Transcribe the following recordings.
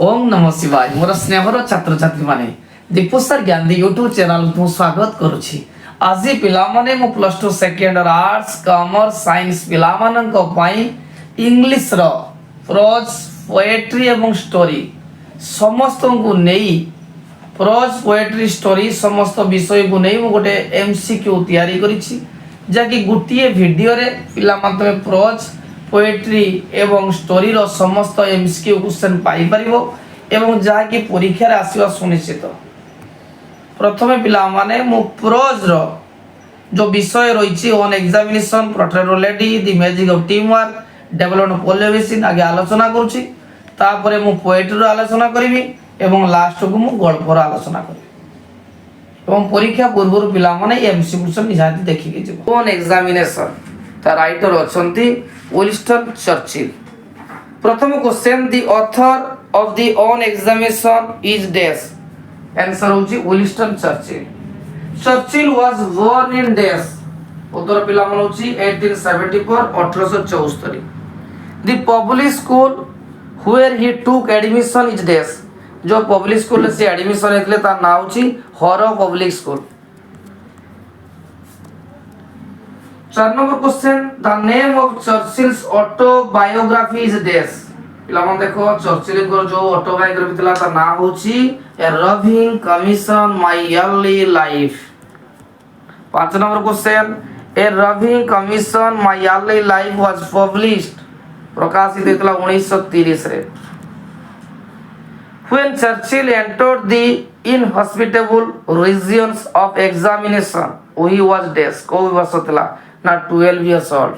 ओम नमः शिवाय मोर स्नेहर छात्र छात्री माने दीपुसर ज्ञानी यूट्यूब चैनल को स्वागत करुछि। आज पिला माने मु plus 2 second arts commerce science पिला मानन को पई इंग्लिश रो प्रोज पोएट्री एवं स्टोरी समस्त को नेई प्रोज पोएट्री स्टोरी समस्त विषय को नेई मु गोटे एमसीक्यू तैयारी करिछि जाकि गुटिए वीडियो रे पिला माने प्रोज पोएट्री एवं स्टोरी रो समस्त एमसीक्यू क्वेश्चन पाई परिबो एवं जहा कि परीक्षा रे आसीबा सुनिश्चित। प्रथमे पिला माने मु प्रोज रो जो विषय रहिछि ऑन एग्जामिनेशन प्रोटेरोलेडी the magic of team work development पोलियोविसिन आगे आलोचना करूछि। तापरे मु पोएट्री रो आलोचना करबी एवं लास्ट को मु गल्प रो आलोचना करबी एवं परीक्षा पूर्व पिला माने एमसीक्यू क्वेश्चन निहाती देखि के जिवो। ऑन एग्जामिनेशन ता राइटर अछंती विंस्टन चर्चिल। प्रथम question the author of the on examination is dash. Answer होची Winston Churchill. Churchill was born in dash. उत्तर पिला मन होची 1874 1874। The public school where he took admission is dash. जो public school से admission हेतले ता नाम होची Harrow public school. 4 number question the name of Churchill's autobiography is dash. पिला मन देखो चर्चिल को जो ऑटोबायोग्राफी थिला ता नाम होची a roving commission my early life. 5 number question a roving commission my early life was published प्रकाशित हेतला 1930 रे। When Churchill entered the inhospitable regions of examination, he was dash को वर्ष थिला ना 12 years old.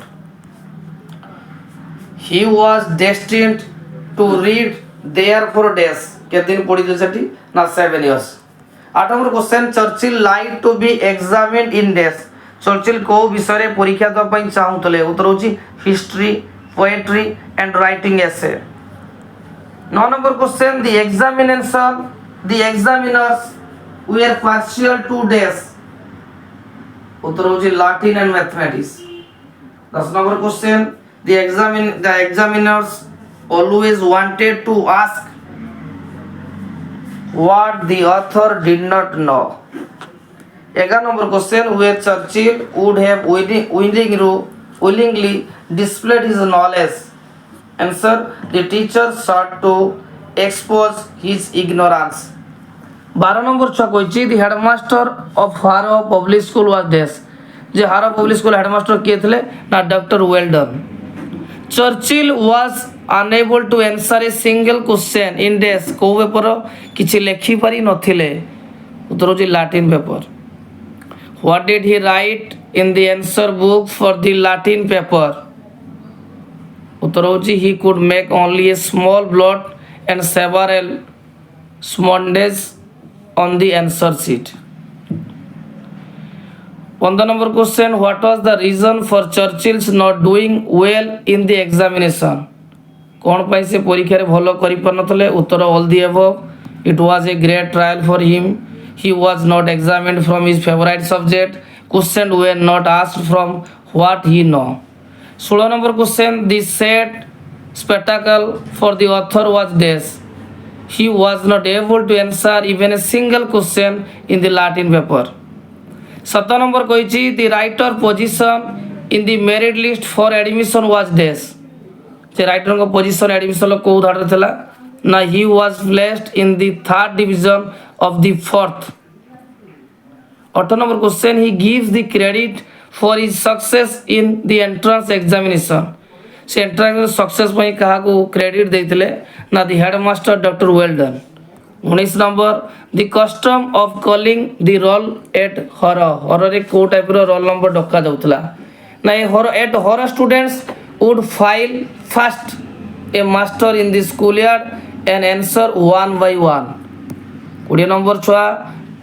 He was destined to read there for dash के दिन पढ़ी दे सटी ना 7 years. 8 number question Churchill like to be examined in dash. Churchill को विषय रे परीक्षा दो पई चाहुतले। उत्तर होची history poetry and writing essay. 9 number question the examiners were partial to dash. उत्तर होची Latin and mathematics. 10 number question the examiners always wanted to ask what the author did not know. 11 number question where Churchill would have willingly displayed his knowledge. Answer the teacher sought to expose his ignorance. 12 number छा Koichi the headmaster of Harrow Public School was dash। जे हारो public school headmaster किए थे ना doctor Welldon. Churchill was unable to answer a single question in dash को paper किछि लेखि पारि नथिले। उत्तर होची Latin paper. What did he write in the answer book for the Latin paper. उत्तर होची he could make only a small blot and several smudges on the answer sheet. 15 number question what was the reason for Churchill's not doing well in the examination। कौन पाई से परीक्षा रे भलो करि पर नथले। उत्तर all the above। it was a great trial for him। he was not examined from his favorite subject। questions were not asked from what he know। 16 number question the set spectacle for the author was dash। he was not able to answer even a single question in the Latin paper। 17 number कहिछि the writer position in the merit list for admission was dash. जे writer को position admission को उधार थला ना he was placed in the third division of the fourth. 8 number question he gives the credit for his success in the entrance examination. से entrance success पई कहा को क्रेडिट देथिले ना the headmaster doctor Welldon. 19 number the custom of calling the role at Harrow रे को type रो roll number डका जाउतला ना ए Harrow at Harrow students would file first a master in the school yard and answer 1 by 1। 20 number छुआ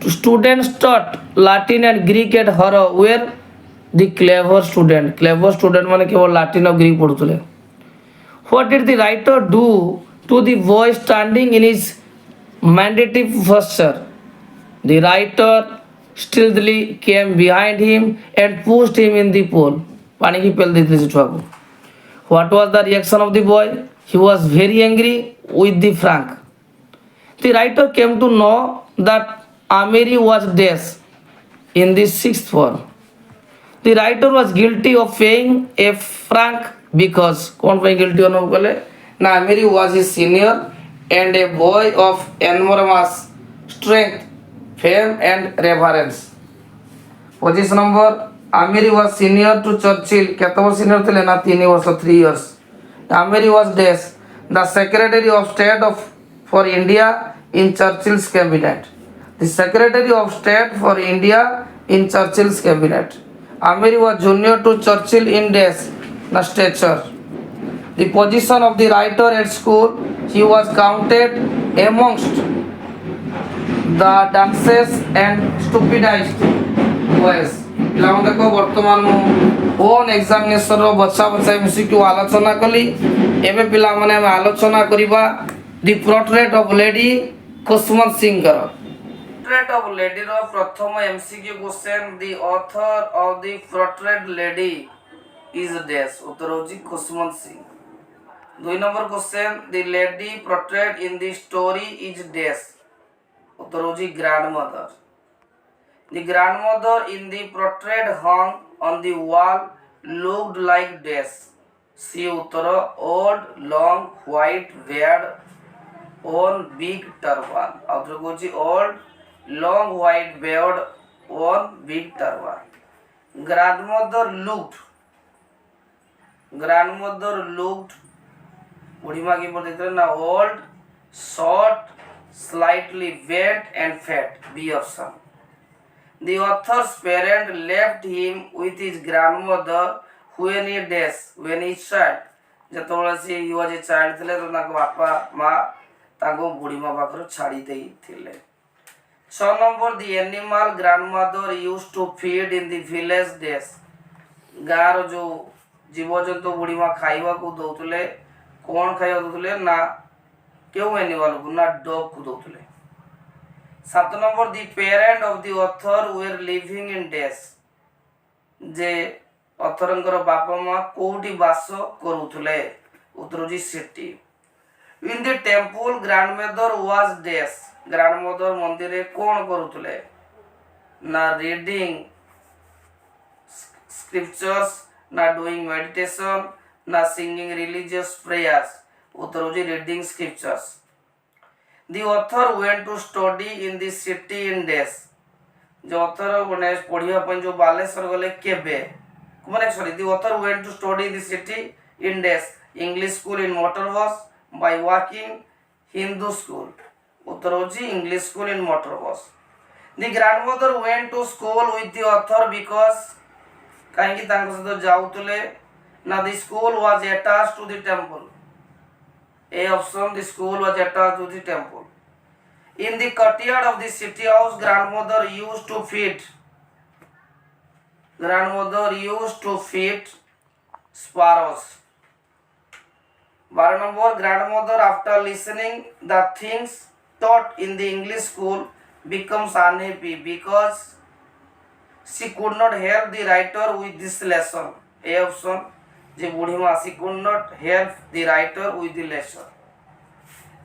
students taught Latin and Greek at Harrow were the clever student माने केवल Latin और Greek पढुतले। What did the writer do to the boy standing in his mandatory posture। the writer stealthily came behind him and pushed him in the pool। पानी की पेल देते छुआ को। what was the reaction of the boy? he was very angry with the Frank। The writer came to know that Ameri was dash in the sixth form. The writer was guilty of paying a franc because कौन ପାଇଁ guilty होना बोले ना Ameri was his senior and a boy of enormous strength, fame and reverence. Position number Ameri was senior to Churchill. କେତେ ବର୍ଷ senior ଥିଲେ ନା 3 ବର୍ଷ 3 years. Ameri was dash the Secretary of State for India in Churchill's cabinet. The Secretary of State for India in Churchill's cabinet. Ameri was junior to Churchill in dash the stature. The position of the writer at school, he was counted amongst the dances and stupidized boys. ପିଲାମାନେ ଦେଖ ବର୍ତ୍ତମାନ ମୁଁ on ଏକ୍ଜାମିନେସନର ବଛା ବଛା ମିଶିକି ଆଲୋଚନା କଲି। ଏବେ ପିଲାମାନେ ଆମେ ଆଲୋଚନା କରିବା the portrait of lady Khushwant ସିଂଙ୍କର। ପୋର୍ଟ୍ରେଟ୍ ଅଫ୍ ଲେଡିର ପ୍ରଥମ MCQ question the author of the portrait lady is dash. ଉତ୍ତର ହେଉଛି Khushwant Singh. 2 number question the lady portrait in the story is dash. ଉତ୍ତର ହେଉଛି ଗ୍ରାଣ୍ଡମଦର। The grandmother in the portrait hung on the wall looked like dash. She uttara old long white beard on big turban. After gochi old long white beard on big turban. Grandmother looked बुढ़ीमा की पर देखते ना old, short, slightly bent and fat. B option. The author's parent left him with his grandmother when he dash when he child. ଯେତେବେଳେ ସେ he was a child ଥିଲେ ତ ତାଙ୍କ ବାପା ମା ତାଙ୍କୁ ବୁଢ଼ୀମା ପାଖରେ ଛାଡ଼ି ଦେଇଥିଲେ। 6 number the animal grandmother used to feed in the village dash. ଗାଁର ଯୋଉ ଜୀବଜନ୍ତୁ ବୁଢ଼ୀମା ଖାଇବାକୁ ଦଉଥିଲେ କଣ ଖାଇବାକୁ ଦଉଥିଲେ ନା କେଉଁ ଏନିମାଲକୁ ନା ଡଗ୍ କୁ ଦଉଥିଲେ। 7 number the parent of the author were living in dash. जे authorଙ୍କର ବାପା ମା କୋଉଠି ବାସ କରୁଥିଲେ। ଉତ୍ତର ହେଉଛି city. In the temple grandmother was dash. grandmother ମନ୍ଦିରରେ କଣ କରୁଥିଲେ ନା reading scriptures ନା doing meditation ନା singing religious prayers. ଉତ୍ତର ହେଉଛି reading scriptures. The author went to study in the city in dash. जो author ने पढ़िया ପାଇଁ जो बालेश्वर गले केबे माने sorry the author went to study in the city in dash. English school in motor bus by walking. Hindu school. उत्तर होची English school in motor bus. The grandmother went to school with the author because काहे कि तांको सहित जाउतले ना the school was attached to the temple. A option the school was attached to the temple. In the courtyard of the city house, grandmother used to feed sparrows. 12 number grandmother after listening the things taught in the English school becomes unhappy because she could not help the writer with this lesson. A option the बुढ़ीमा she could not help the writer with the lesson.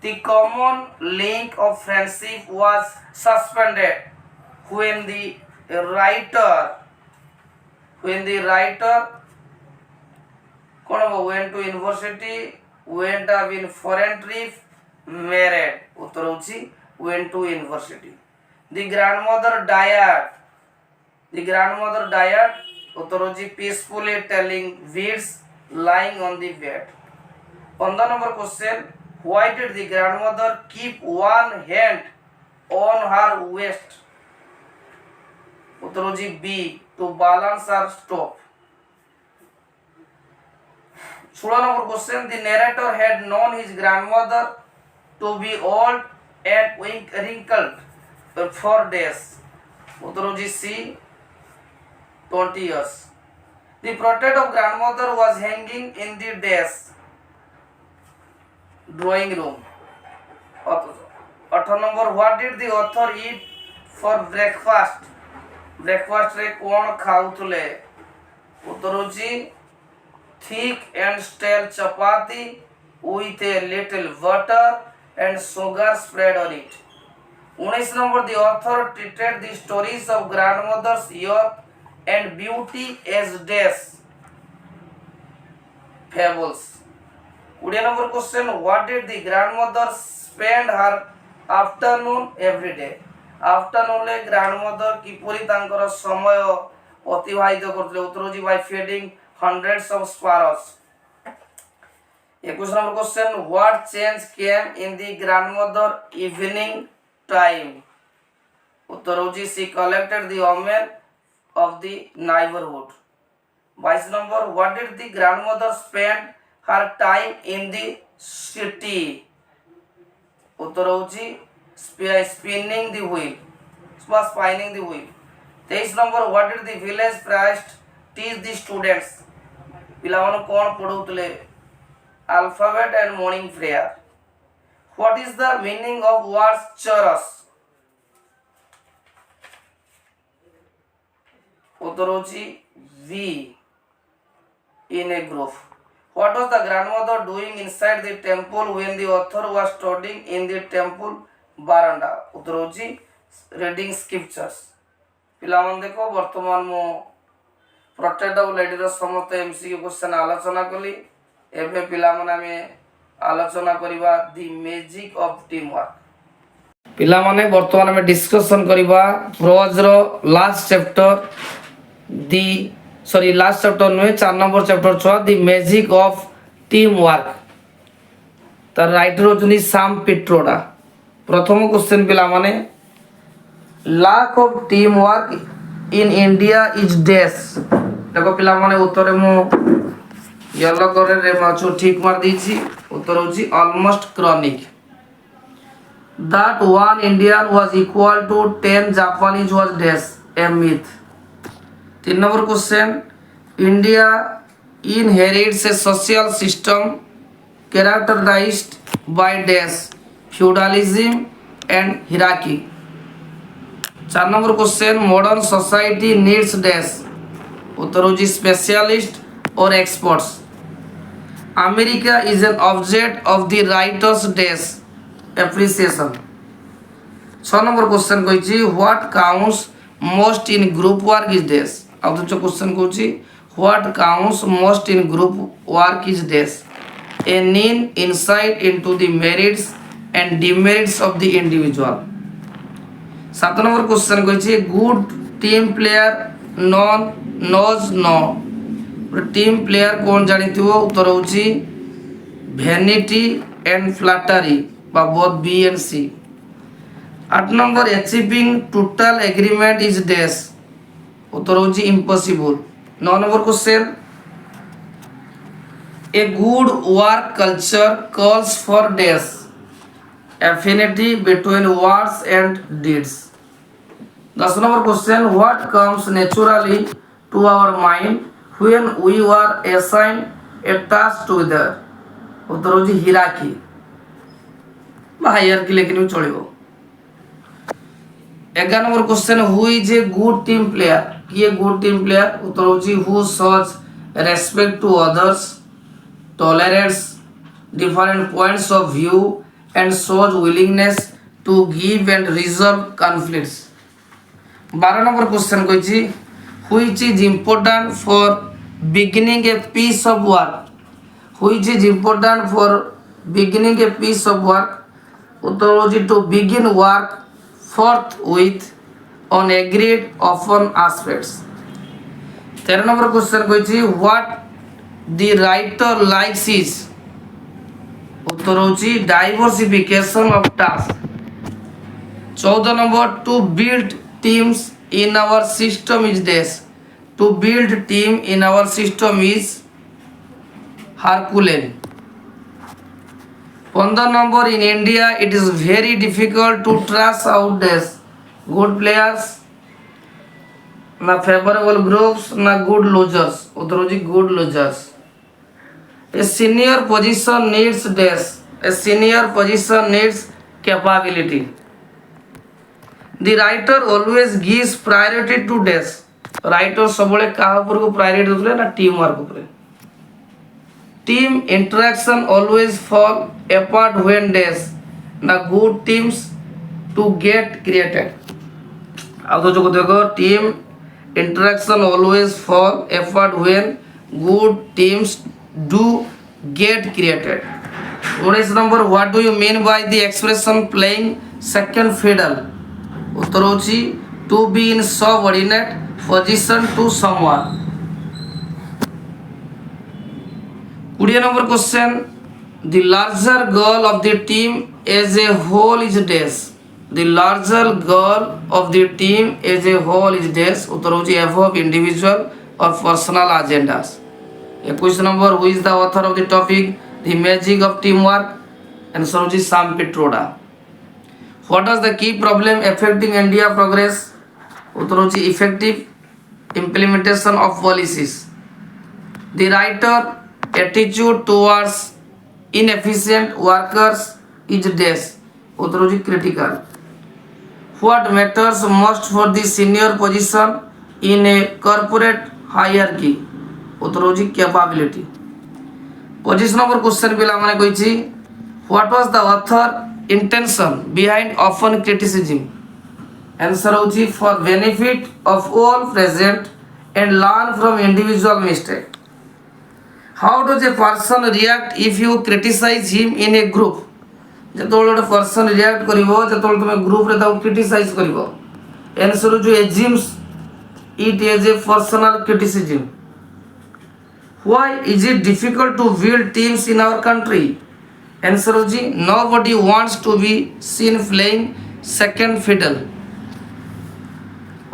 The common link of friendship was suspended when the writer went to university, went up in foreign trip, married. उत्तर होची went to university. The grandmother died. उत्तर होची peacefully telling beads lying on the bed. 15 number question. Why did the grandmother keep one hand on her waist? उत्तर होची B to balance her stop. 16 number question. The narrator had known his grandmother to be old and wrinkled for days. उत्तर होची C 20 years. The portrait of grandmother was hanging in the desk. Drawing room. 18 number what did the author eat for breakfast? breakfast रे कौन खाउतले? उत्तर होची thick and stale chapati with a little butter and sugar spread on it. 19 number, the author treated the stories of grandmother's youth and beauty as dash fables. 20 number question, what did the grandmother spend her afternoon every day? Afternoon le grandmother kipuri tankara ସମୟ ଅତିବାହିତ କରୁଥିଲେ? ଉତ୍ତର ହେଉଛି by feeding hundreds of sparrows. 21 number question, what change came in the grandmother evening time? उत्तर होची she collected the women of the neighborhood. 22 number, what did the grandmother spend her time in the city? उत्तर होची spinning the wheel, spinning the wheel. 23 number, what did the village priest teach the students? पिलामानु cone पढौतले? Alphabet and morning prayer. What is the meaning of words chorus? उत्तर होची we in a group. What was the grandmother doing inside the temple when the author was studying in the temple veranda? उत्तर होची reading scriptures. पिलामान देखो वर्तमान मो protect of lady रो समस्त MCQ question आलोचना कली. एबे पिलामान आमे आलोचना करिबा the magic of team work. पिलामाने वर्तमान में डिस्कशन करिबा प्रोज रो लास्ट चैप्टर लास्ट चैप्टर नुहे 4 नंबर चैप्टर छुआ the magic of team work. तार राइटर होचनी साम पिट्रोडा. प्रथम क्वेश्चन पिलामाने lack of team work in India is dash. देखो पिलामाने उत्तर मु येलो कलर रे माचो ठीक मार दीची. उत्तर होची almost chronic. that one Indian was equal to 10 Japanese was dash a myth. 3 number question, India inherits a social system characterized by dash feudalism and hierarchy. 4 number question, modern society needs dash. उत्तर होची specialist or experts. America is an object of the writer's dash appreciation. 6 number question कहिछि what counts most in group work is dash. आउ तो question कहिछि what counts most in group work is dash. A keen insight into the merits and demerits of the individual. 7 number question कहिछि good team player none knows no. Team player कौन जानी थी? वो उत्तर होची vanity and flattery बा both B and C. 8 number achieving total agreement is dash. उत्तर होची impossible. 9 number question a good work culture calls for dash affinity between words and deeds. 10 number question what comes naturally to our mind when we were assigned a task together. उत्तर होची हिराकी बा hierarchy लेकिन भी चलिबो. 11 number question who is a good team player. किए good team player? उत्तर होची who shows respect to others, tolerates different points of view and shows willingness to give and resolve conflicts. 12 number question कहिछि which is important for beginning a piece of work. Which is important for beginning a piece of work. उत्तर होची to begin work forthwith on agreed upon aspects. 13 number question कहिछि what the writer likes is. उत्तर होची diversification of task. 14 number to build teams in our system is dash. To build team in our system is Herculean. 15 number in India it is very difficult to trace out dash good players na favorable groups na good losers. उत्तर होची good losers. A senior position needs dash. A senior position needs capability. The writer always gives priority to dash. Writer सबले कहा ऊपर को priority देथले ना team work ऊपर. Team interaction always fall apart when dash ना good teams to get created आउ तो जो देखो team interaction always fall apart when good teams do get created 19 number what do you mean by the expression playing second fiddle उत्तर होची to be in subordinate position to someone 20 number question the larger goal of the team as a whole is this the larger goal of the team as a whole is this उत्तर होची above individual or personal agendas 21 number who is the author of the topic the magic of teamwork answer होची Sam Pitroda what is the key problem affecting India progress उत्तर होची effective implementation of policies the writer attitude towards inefficient workers is this उत्तर होची critical what matters most for the senior position in a corporate hierarchy उत्तर होची capability 25 number question पिला माने कहिछि what was the author intention behind often criticism answer होची for benefit of all present and learn from individual mistake how does a person react if you criticize him in a group যেতବେଳେ ଗୋଟେ person react କରିବ ଯେତେବେଳେ ତୁମେ ଗ୍ରୁପରେ ତାକୁ criticise କରିବ answer ହେଉଛି aims it as a personal criticism why is it difficult to build teams in our country answer ହେଉଛି nobody wants to be seen playing second fiddle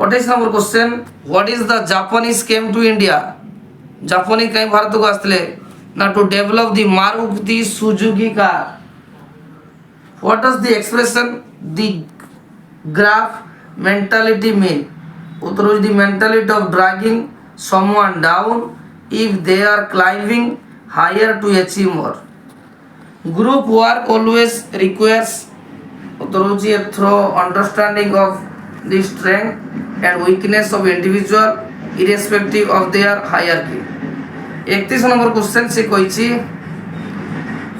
28 number question what is the Japanese came to India जापानी कहीं भारत को आसले ना to develop the Maruti Suzuki car what does the expression the graph mentality mean उत्तर is the mentality of dragging someone down if they are climbing higher to achieve more group work always requires Uttar is through understanding of the strength and weakness of individual irrespective of their hierarchy 31 number question से कहिछि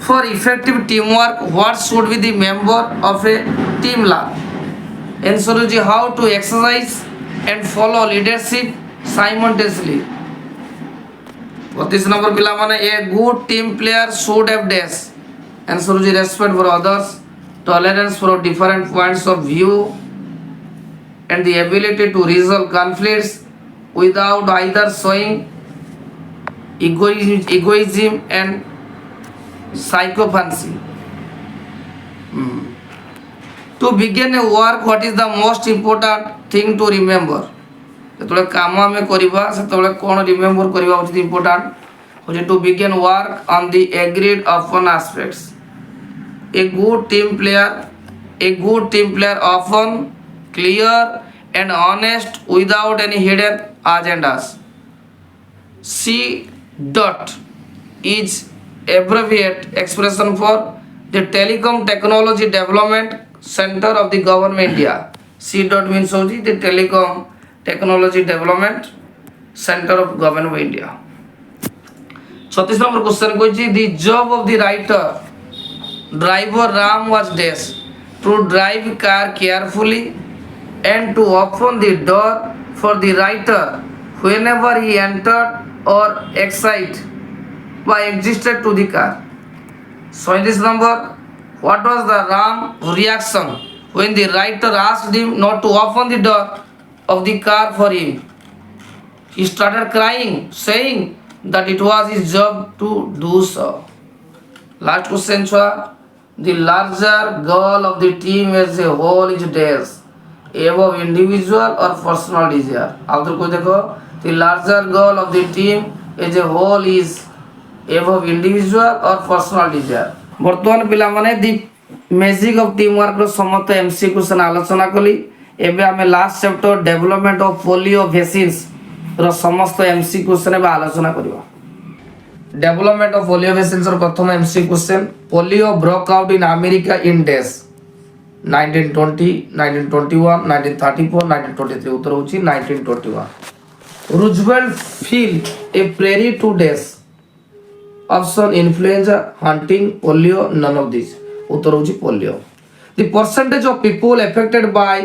for effective teamwork what should be the member of a team learn answer is how to exercise and follow leadership simultaneously 32 number pila mane a good team player should have dash answer is respect for others tolerance for different points of view and the ability to resolve conflicts without either showing egoism and psychopathy to begin a work what is the most important thing to remember जेतले काम हमें करिबा सेतले कोन remember करिबा उचित important होजे to begin work on the agreed upon aspects a good team player often clear and honest without any hidden agendas C dot is abbreviate expression for the telecom technology development center of the government India C dot means only the telecom technology development center of government of India 36 number question कोई the job of the writer driver Ram was dash to drive car carefully and to open the door for the writer whenever he entered or exited by existed to the car. So in this number, what was the Ram reaction when the writer asked him not to open the door of the car for him? He started crying, saying that it was his job to do so. Last question, the larger goal of the team as a whole is this above individual or personal desire. Outer को देखो, the larger goal of the team as a whole is above individual or personal desire. बर्तमान पिला माने the magic of team work रो समस्त MC question आलोचना कली एबे हमें last chapter development of polio vaccines रो समस्त एमसी क्वेश्चन एबे आलोचना करबा डेवलपमेंट ऑफ पोलियो वैक्सीन्स रो प्रथम MC question polio broke out in America in dash 1920 1921 1934 1923 उत्तर होची 1921 Roosevelt fell a prey to dash option influenza hunting polio none of this उत्तर होची polio the percentage of people affected by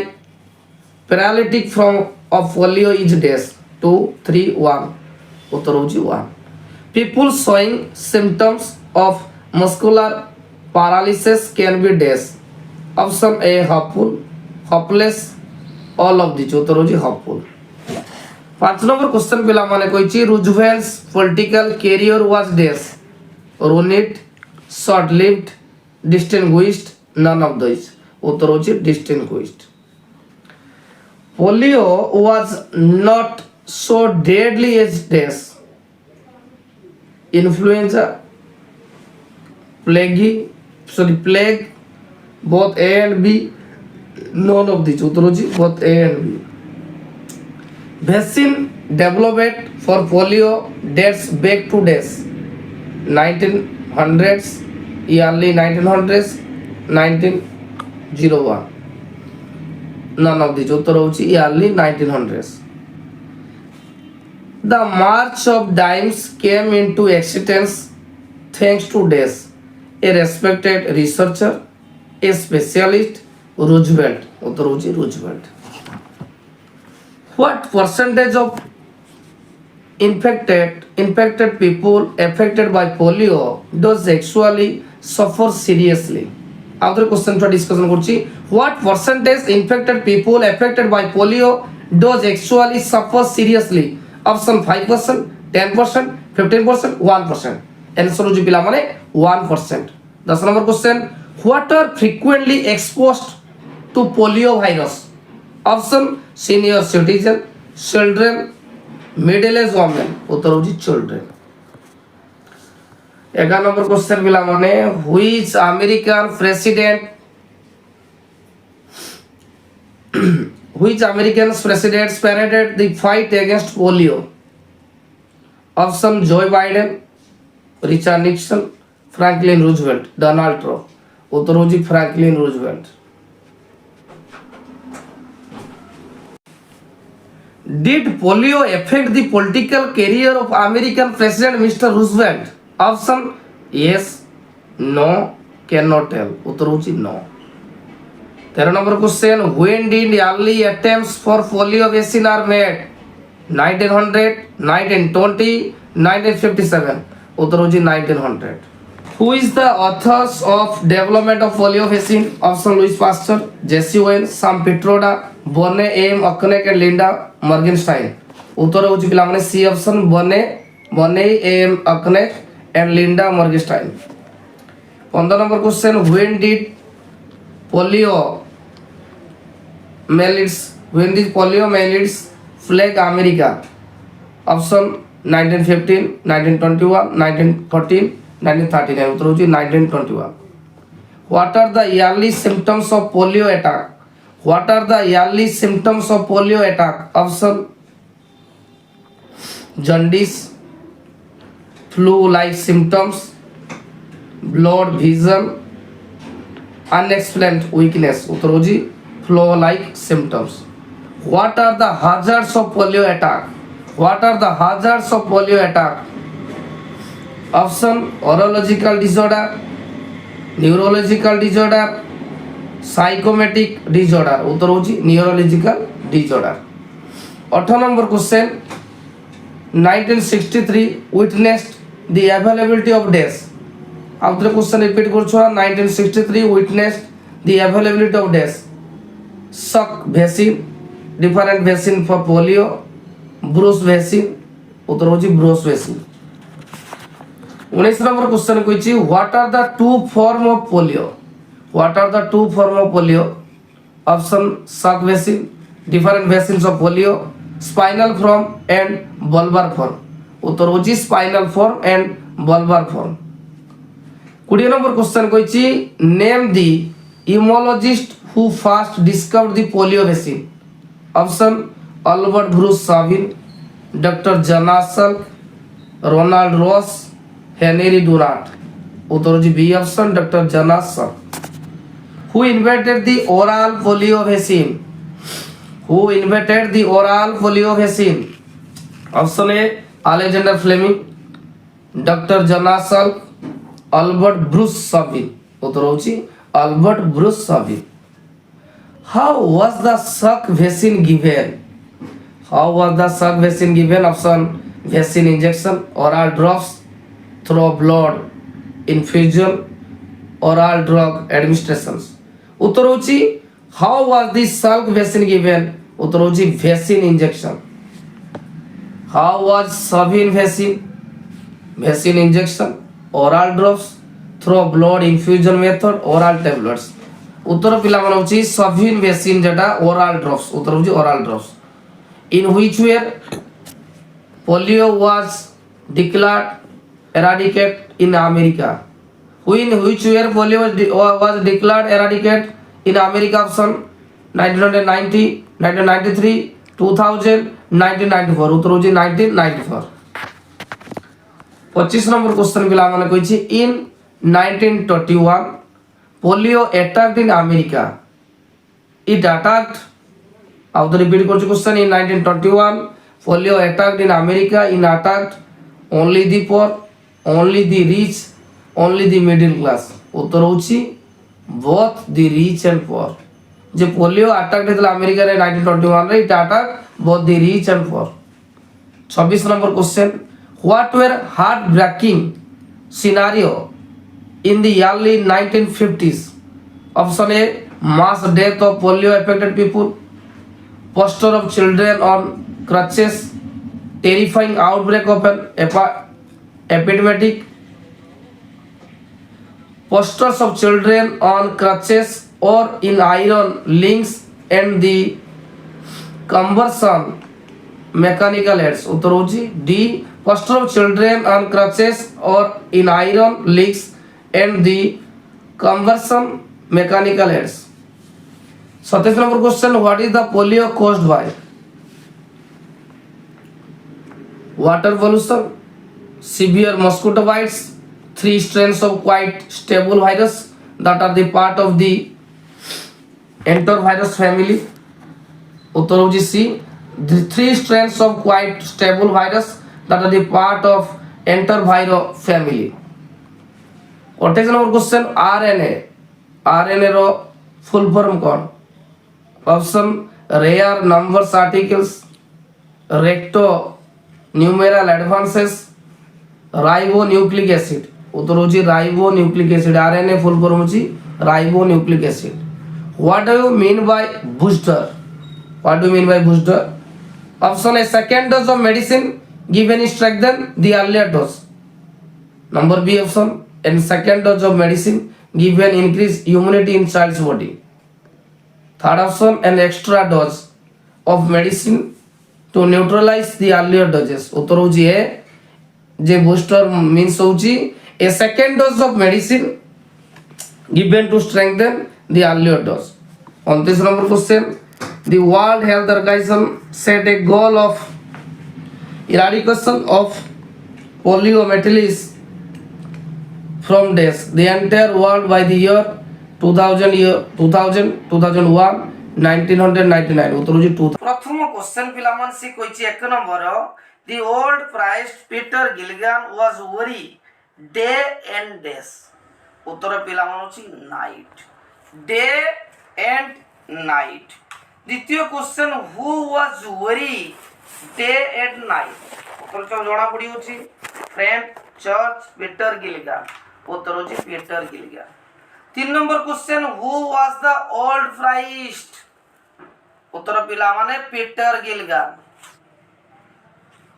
paralytic from of polio is dash 2 3 1 उत्तर होची 1 people showing symptoms of muscular paralysis can be dash option A hopeful hopeless all of these उत्तर होची hopeful 5 number question पिला माने कहिची Roosevelt's political career was dash ruined short lived distinguished none of these उत्तर होची distinguished polio was not so deadly as dash influenza plague both A and B none of these उत्तर होची both A and B vaccine developed for polio dates back to dash 1900s early 1900s 1901 none of these उत्तर होची early 1900s the march of dimes came into existence thanks to dash a respected researcher a specialist Roosevelt उत्तर होची Roosevelt what percentage of infected people affected by polio does actually suffer seriously after question to discussion করছি what percentage infected people affected by polio does actually suffer seriously option 5% 10% 15% 1% answer होची पिला माने 1% 10 number question what are frequently exposed to polio virus option senior citizen children middle aged women उत्तर होची children 11 number question पिला माने which American president spearheaded the fight against polio option Joe Biden Richard Nixon Franklin Roosevelt Donald Trump उत्तर होची Franklin Roosevelt Did polio affect the political career of American President Mr. Roosevelt? Option yes, no, cannot tell. उत्तर होची no. 13 number question. When did early attempts for polio vaccine are made? 1900, 1920, 1957. उत्तर होची 1900. Who is the authors of development of polio vaccine? Option Louis Pasteur, Jesse Owens, Sam Pitroda, Bonne M. Okonek and Linda Morgenstein. उत्तर होची पिला माने C option Bonne M. Okonek and Linda Morgenstein. 15 number question. When did polio myelitis plague America? Option 1915, 1921, 1914, 1939. उत्तर होची 1921. What are the early symptoms of polio attack? What are the early symptoms of polio attack? Option jaundice, flu-like symptoms, blurred vision, unexplained weakness. उत्तर होची flu-like symptoms. What are the hazards of polio attack? What are the hazards of polio attack? Option neurological disorder, neurological disorder, psychotic disorder. उत्तर होची neurological disorder. 18 number question. 1963 witnessed the availability of dash. After question repeat করছো 1963 witnessed the availability of dash. Salk vaccine, different vaccine for polio, Bruce vaccine. उत्तर होची Bruce vaccine. 19 number question कहिछि what are the two form of polio? What are the two form of polio? Option Salk vaccine, different vaccines of polio, spinal form and bulbar form. उत्तर होची spinal form and bulbar form. 20 number question कहिछि name the immunologist who first discovered the polio vaccine. Option Albert Bruce Sabin, Dr. Jonas Salk, Ronald Ross, Henry Dunant. उत्तर होची B option Dr. Jonas Salk. Who invented the oral polio vaccine? Who invented the oral polio vaccine? Option A Alexander Fleming, Dr. Jonas Salk, Albert Bruce Sabin. उत्तर होची Albert Bruce Sabin. How was the shock vaccine given? How was the shock vaccine given? Option: vaccine injection, oral drops, through blood infusion, oral drug administrations. उत्तर होची how was the shock vaccine given? उत्तर होची vaccine injection. How was Sabin vaccine? Vaccine injection, oral drops, through blood infusion method, oral tablets. उत्तर पिला मन होची Sabin vaccine जेटा oral drops. उत्तर होची oral drops. In which year polio was declared eradicated in America? In which year polio was declared eradicated in America? Option: 1990, 1993, 2000, 1994. उत्तर होची 1994. 25 number question पिला माने कहै छी in 1921 polio attacked in America. It attacked. Now the repeat question: in 1921 polio attacked in America. In attacked only the poor, only the rich, only the middle class. उत्तर होची both the rich and poor. जे polio attack हेतला America रे 1921 रे it attack both the rich and poor. 26 number question: what were heart breaking scenario in the early 1950s? Option A: mass death of polio affected people, poster of children on crutches, terrifying outbreak of an epidemic, posters of children on crutches or in iron links, and the conversion mechanical heads. उत्तर होची D: poster of children on crutches or in iron links and the conversion mechanical heads. 27 number question: what is the polio caused by? Water pollution, severe mosquito bites, 3 strains of quite stable virus that are the part of the enterovirus family. उत्तर होची C: the 3 strains of quite stable virus that are the part of enterovirus family. 28 number question: RNA row full form कौन? Option: rare numbers articles, recto numeral advances, ribonucleic acid. उत्तर होची ribonucleic acid. RNA full form होची ribonucleic acid. What do you mean by booster? What do you mean by booster? Option A: second dose of medicine given in strengthen the earlier dose. Number B option: and second dose of medicine given increase immunity in child's body. Third option: an extra dose of medicine to neutralize the earlier doses. उत्तर होची A: J booster means होची a second dose of medicine given to strengthen the earlier dose. 29 number question: the World Health Organization set a goal of eradication of poliomyelitis from the entire world by the year 2000, 2001, 1999. उत्तर होची 2000. प्रथम question पिलामन सी कोइची 1 number the old priest Peter Gilligan was worried day and days. उत्तर पिलामन होची night, day and night. द्वितीय क्वेश्चन who was worried day and night. उत्तर जणा पड़ी होची फ्रेंड चर्च पीटर गिलिगन. उत्तर होची Peter Gilligan. 3 number question who was the old priest. उत्तर पिला माने पीटर गिलिगन.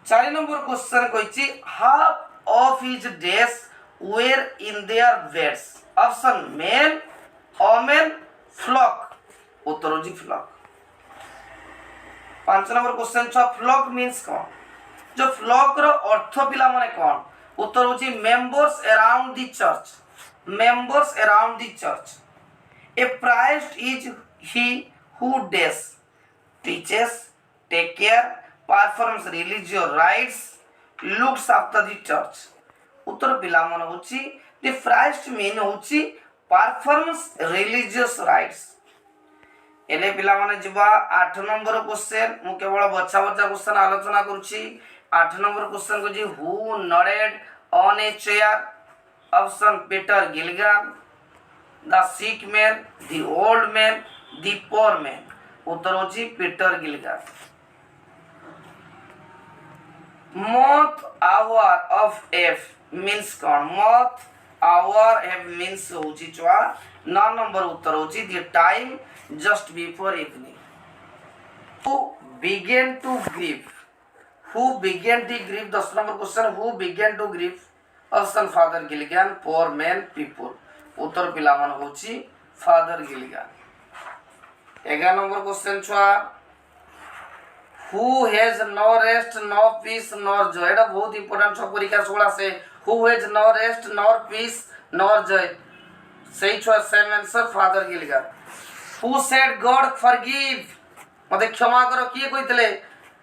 4 नंबर क्वेश्चन कहिची half of his days were in their beds. Option male, women, flock. उत्तर होची फ्लॉक. 5 नंबर क्वेश्चन छ flock means कोन. जो फ्लॉक रो अर्थ पिला माने कोन. उत्तर होची members around the church. Members around the church. A priest is he who does, teaches, take care, performs religious rites, looks after the church. उत्तर पिला मन होची the priest mean होची performs religious rites. एले पिला मन जिबा 8 नंबर क्वेश्चन मु केवल बच्चा क्वेश्चन आलोचना करूची. 8 नंबर क्वेश्चन को जी who nodded on a chair. Option Peter Gilligan. The sick man, the old man, the poor man. उत्तर होची पीटर गिलगार। मथ आवर ऑफ एफ मीन्स कौन? मथ आवर एफ मीन्स होची छुआ 9 नंबर उत्तर होची the time just before evening. Who began to grieve, who began to grieve 10 number question, who began to grieve? Option father Gilligan, poor man, people. उत्तर पिला मन होची फादर गिलगान। 11 नंबर क्वेश्चन छुआ, who has no rest no peace nor joy. एटा बहुत important छ परीक्षा 16 से। Who has no rest nor peace nor joy, सही छ same answer father Gilligan. Who said God forgive, मते क्षमा करो किए कहितले?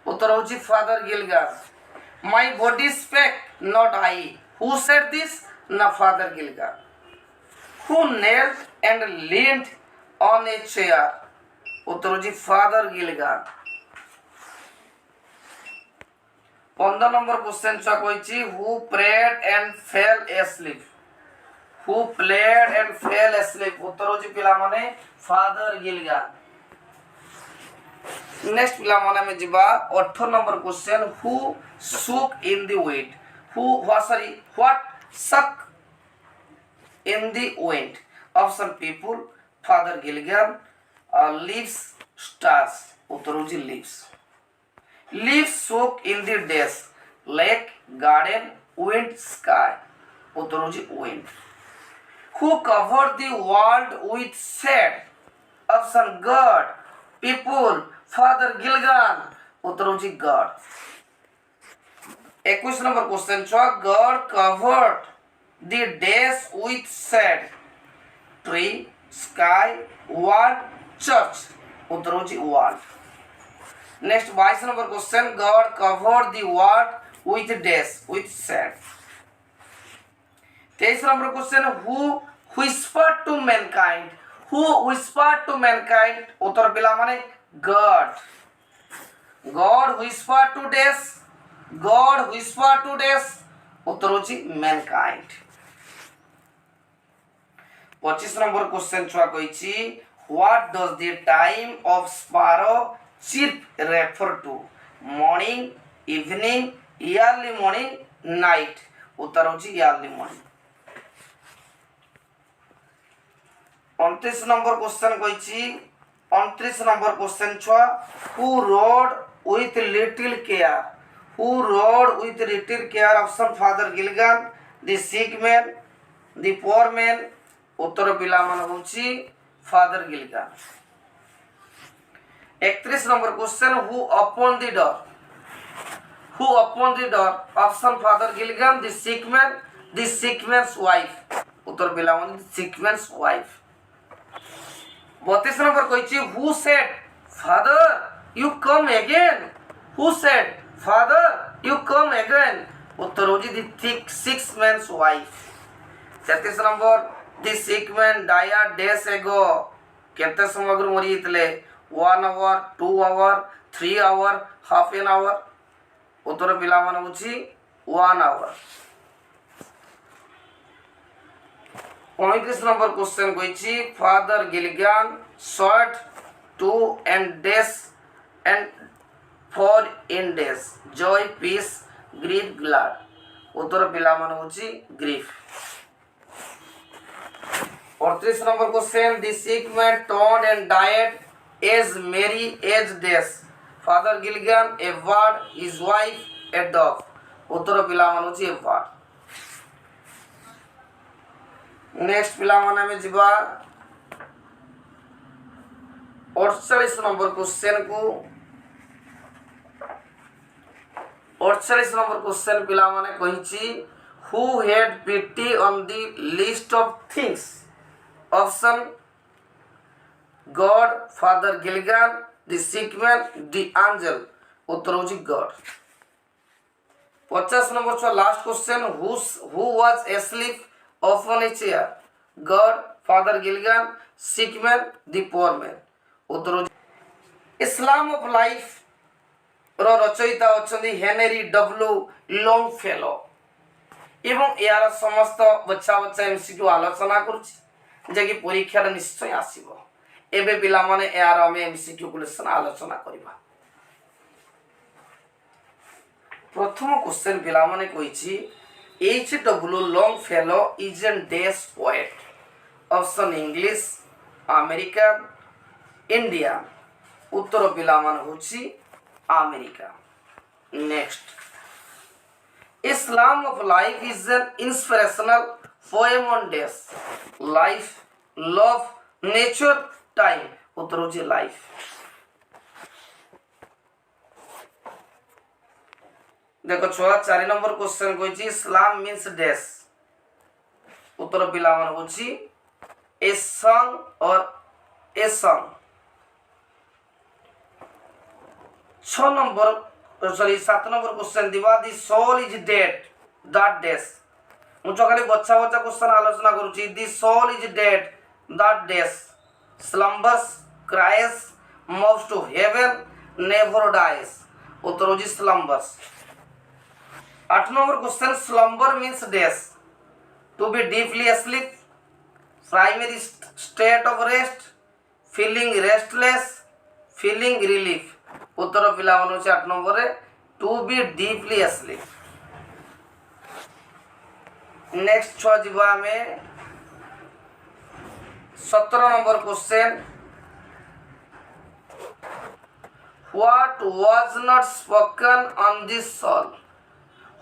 उत्तर होची father Gilligan. My body spake not I, who said this? ना father Gilligan. Who knelt and leaned on a chair, उत्तर होची फादर गिलगान। 15 नंबर क्वेश्चन छ कहिछि who prayed and fell asleep, who prayed and fell asleep? उत्तर होची पिला माने father गिलगान। Next पिला माने में जिबा 18 number question, who shook in the wind, what shook in the wind? Option people, father Gilligan, leaves, stars। उत्तर होची leaves। Leaves shook in the days, lake, garden, wind, sky। उत्तर होची wind। Who covered the world with shade? Option God, people, father गिलगान। उत्तर होची God। 21 number question छ, God covered the days with shade, tree, sky, world, church। उत्तर होची world। Next 22 number question, God covered the world with dash with shade. 23 number question, who whispered to mankind, who whispered to mankind? उत्तर पिला माने God. God whispered to dash, God whispered to dash. उत्तर होची mankind. 25 number question छुआ कहिछि what does the time of sparrow chirp refer to? morning, evening, early morning, night। उत्तर होची early morning। 29 number question कहिछि 29 number question छ, who rode with little care, who rode with little care? Option father Gilligan, the sick man, the poor man। उत्तर पिला मन होची father Gilligan. 31 number question, who open the door, who open the door? Option father Gilligan, the sick man, the sick man's wife. उत्तर पिला मन sick man's wife. 32 number कहिछि who said father you come again, who said father you come again? उत्तर होची the sick man's wife. 33 number, the sick man died days ago, केते समय गुरु मरि जितले? 1 hour, 2 hour, 3 hour, half an hour। उत्तर पिला मन होची 1 hour। 29 नंबर क्वेश्चन कहिछि father Gilligan short 2 and days and 4 in days, joy, peace, grief, glad। उत्तर पिला मन होची grief। 38 number question, the sick man turned and died as merry as days, father गिलगान a bird, his wife a dog। उत्तर पिला मन होची a bird। Next पिला मन में जिबा 48 नंबर क्वेश्चन को 48 नंबर क्वेश्चन पिला माने कहिछि who had pity on the list of things? Option God, father Gilligan, the sick man, the angel. उत्तर होछि गॉड। 50 नंबर छ last question, who was asleep on a chair? God, father Gilligan, sick man, the poor man. उत्तर होछि a psalm of life रो रचयिता अछंदी Henry W Longfellow एवं यार समस्त बच्चा बच्चा एमसीक्यू आलोचना करूछि। जे कि परीक्षा निश्चय आसीबो। एबे पिला माने यार हम एमसीक्यू क्वेश्चन आलोचना करबा। प्रथम क्वेश्चन पिला माने कहिछि H.W. Longfellow is a dash poet. Option English, American, India. उत्तर पिला मान होछि America. Next, Islam of life is an inspirational poem on dash life, love, nature, time। उत्तर होछि लाइफ। देखो छुआ 4 नंबर क्वेश्चन कहिछि इस्लाम मीन्स डैश। उत्तर पिला मान होछि a song or a song. 6 number sorry 7 number question दिवा the soul is dead that dash. मु खाली बच्चा बच्चा क्वेश्चन आलोचना करूछि। The soul is dead that dash slumbers, cries, moves to heaven, never dies. उत्तर होछि slumbers. 8 number question slumber means dash to be deeply asleep, primary state of rest, feeling restless, feeling relief. उत्तर पिला मन होछि 8 number रे to be deeply asleep। Next छुआ जीवा हमें 17 number question what was not spoken on this soul।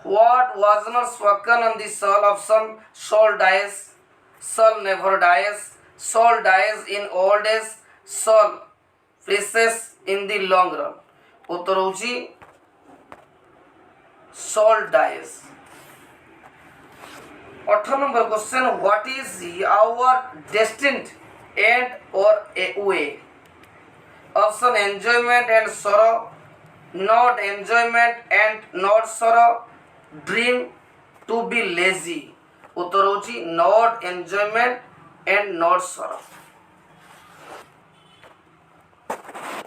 What was not spoken on the soul? Option soul dies, soul never dies, soul dies in old age, soul freezes in the long run। उत्तर होछि soul dies। 18 number question what is our destined end or a way? Option enjoyment and sorrow, not enjoyment and not sorrow, dream, to be lazy. उत्तर होछि not enjoyment and not सरो।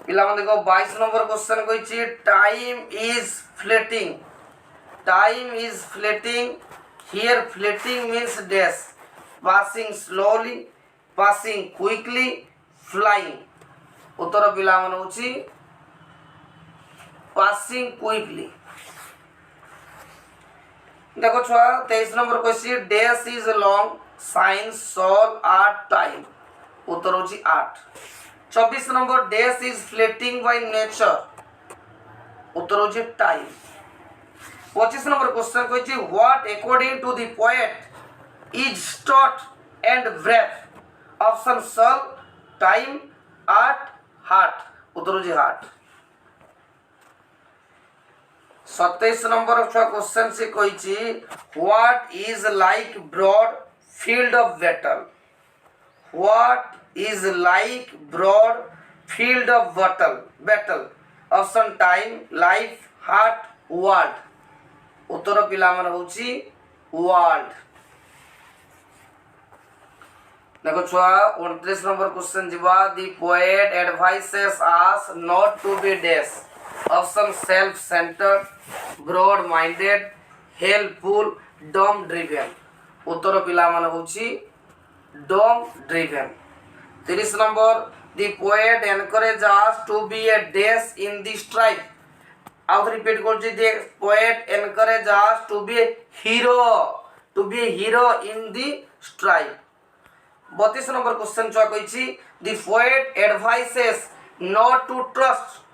पिला मन देखो 22 number question कहिछि time is fleeting. Time is fleeting here fleeting means dash passing slowly, passing quickly, flying. उत्तर पिला मन होछि पासिंग क्विकली। देखो छुआ 23 number question dash is long science soul art time. उत्तर होछि 8। 24 number dash is fleeting by nature. उत्तर होछि टाइम। 25 नंबर क्वेश्चन कहिछि what according to the poet is stout and brave. Option soul, time, art, heart. उत्तर होछि heart. 27 number question से कहिछि what is like broad field of battle. What is like broad field of battle. Option time, life, heart, world. उत्तर पिला मन होछि world. देखो छुआ 29 नंबर क्वेश्चन जीवा the poet advises us not to be dash. Option self centred, broad minded, helpful, dumb driven. उत्तर पिला मन होछि dumb driven. 30 number the poet encourage us to be a dash in the strife. आउ repeat करछि the poet encourage us to be a hero in the strife. 32 number question छुआ कहिछि the poet advises not to trust.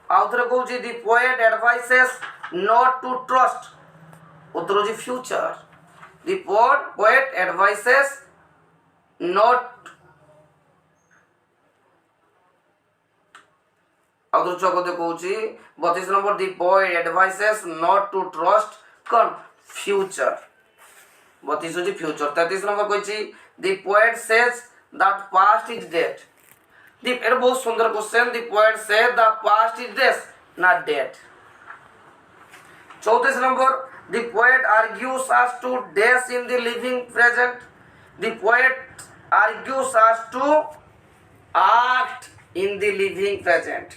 आउथरे कहूछि the poet advises not to trust. उत्तर होछि future. The poet advises not आउथरे छुआ कते कहूछि 32 number the poet advises not to trust कौन फ्यूचर। 32 होछि फ्यूचर। 33 नंबर कहिछि the poet says that past is dead. दीप एट बहुत सुंदर question the poet say the past is dead not dead. 34 number the poet argues us to dash in the living present. The poet argues us to act in the living present.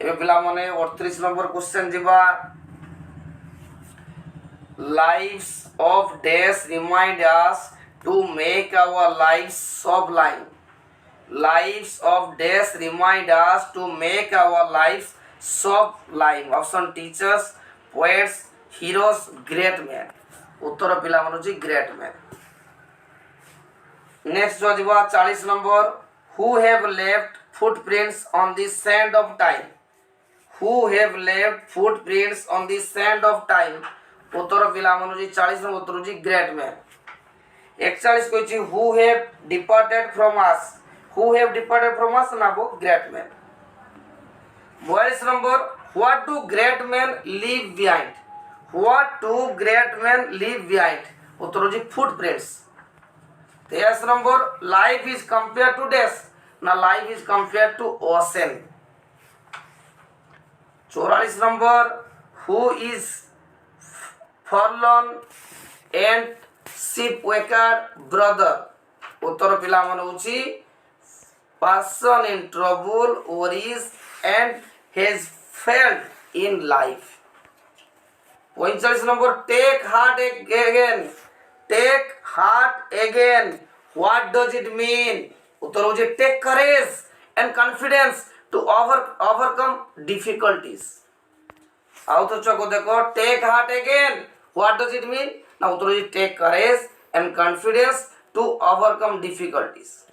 ए पिला माने 38 number question जीवा lives of dash remind us to make our lives sublime. Lives of days remind us to make our lives sublime. Option teachers, poets, heroes, great men. उत्तर पिला मनुची great men. Next जो जीवा 40 number, who have left footprints on the sand of time. Who have left footprints on the sand of time. उत्तर पिला मनुची 40 number उत्तर जी great men. 41 कहछि who have departed from us. Who have departed from us ना वो great men. 42 number, what do great men leave behind. What do great men leave behind. उत्तर जी footprints. 23 number, life is compared to death ना life is compared to ocean. 44 number, who is forlorn and shipwrecked brother. उत्तर पिला मन होची person in trouble, worries and has failed in life. 45 number, take heart again. Take heart again. What does it mean? उत्तर होची take courage and confidence to overcome difficulties. आओ तो चको देखो take heart again. What does it mean? ना उत्तर होची take courage and confidence to overcome difficulties.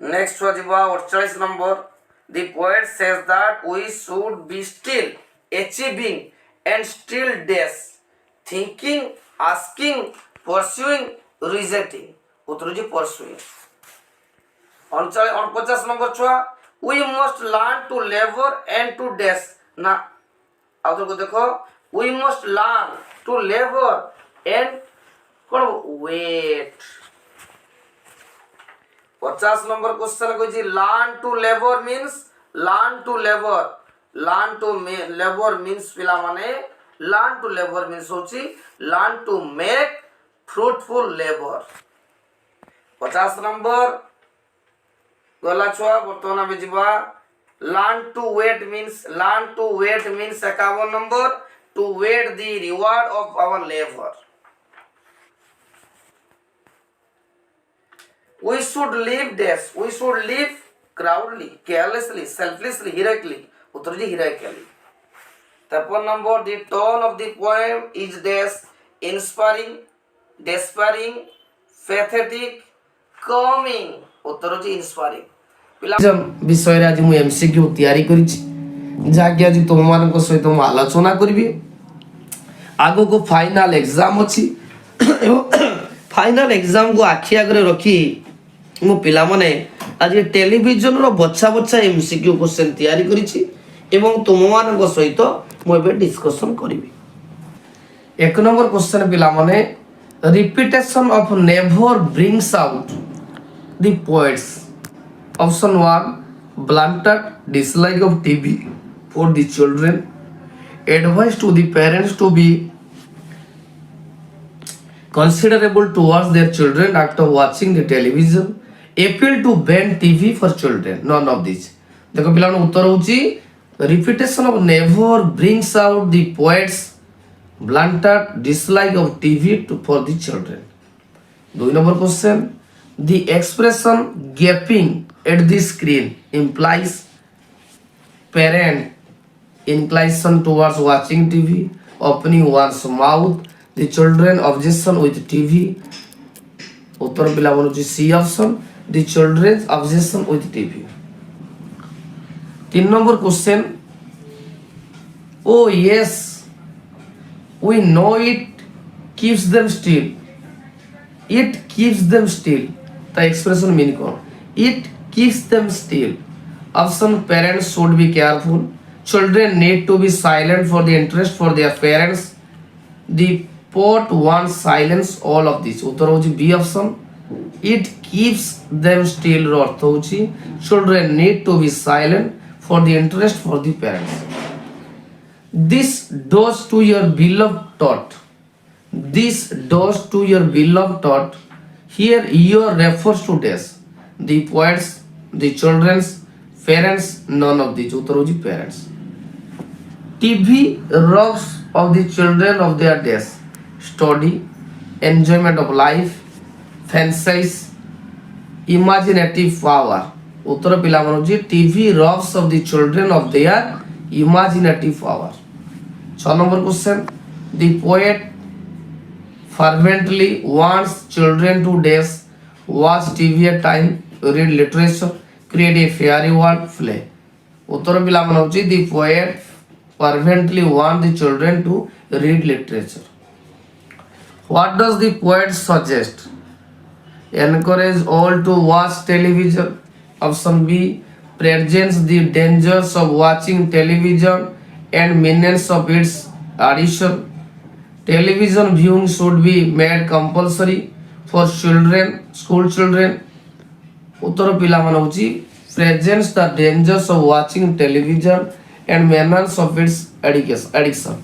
Next was about 48 number. The poet says that we should be still, achieving and still dash, thinking, asking, pursuing, rejecting. उत्तर जी pursuing. On 50 number छुआ, we must learn to labor and to dash. ना outer को देखो, we must learn to labor and कौन wait. 50 number question को जी learn to labor means learn to labor. Learn to labor means पिला माने learn to labor means होची learn to make fruitful labor. 50 number गला छुआ बर्तमान में जीवा learn to wait means 51 number to wait the reward of our labor. We should live this. We should live proudly, carelessly, selflessly, heroically. उत्तर जी heroically. 53 number, the tone of the poem is this: inspiring, despairing, pathetic, calming. Uttar ji inspiring. जब विषय रे आज मु MCQ तयारी करिछि जाके आज तुम मानक सहित मु आलोचना करबी आगो को फाइनल एग्जाम अछि फाइनल एग्जाम को आखि आगरे रखी मु पिला माने आज टेलीविजन रो बच्चा बच्चा एमसीक्यू क्वेश्चन तयारी करिछि एवं तुम मानक सहित मु एबे डिस्कशन करबी. एक नंबर क्वेश्चन पिला माने repetition of never brings out the poets. Option 1, blunted dislike of TV for the children, advice to the parents to be considerable towards their children after watching the television, appeal to ban TV for children. None of these. देखो पिलानो उत्तर होची repetition of never brings out the poets, blunted dislike of TV for the children. 2 number question, the expression gaping at the screen implies parent inclination towards watching TV, opening one's mouth, the children obsession with TV. उत्तर पिला बनुची C option, the children's obsession with TV. 3 number question, oh yes we know it keeps them still. It keeps them still. The expression meaning कौन? It keeps them still. Option, parents should be careful. Children need to be silent for the interest for their parents. The poet wants silence. All of this. उत्तर होची B option. It keeps them still रो अर्थ होची children need to be silent for the interest for the parents. This does to your beloved taught. This does to your beloved taught. Here your refers to this. The poets, the children's, parents, none of these. उत्तर होची parents. TV robs of the children of their days. Study, enjoyment of life, fancies, imaginative power. उत्तर पिला मनोजी TV robs of the children of their imaginative power. 6 number question, the poet fervently wants children to dash, watch TV at time, read literature, create a fairy world play. उत्तर पिला मनोजी the poet fervently wants the children to read literature. What does the poet suggest? Encourage all to watch television. Option B, presents the dangers of watching television and menace of its addiction. Television viewing should be made compulsory for children, school children. उत्तर पिला मान होची presents the dangers of watching television and menace of its addiction.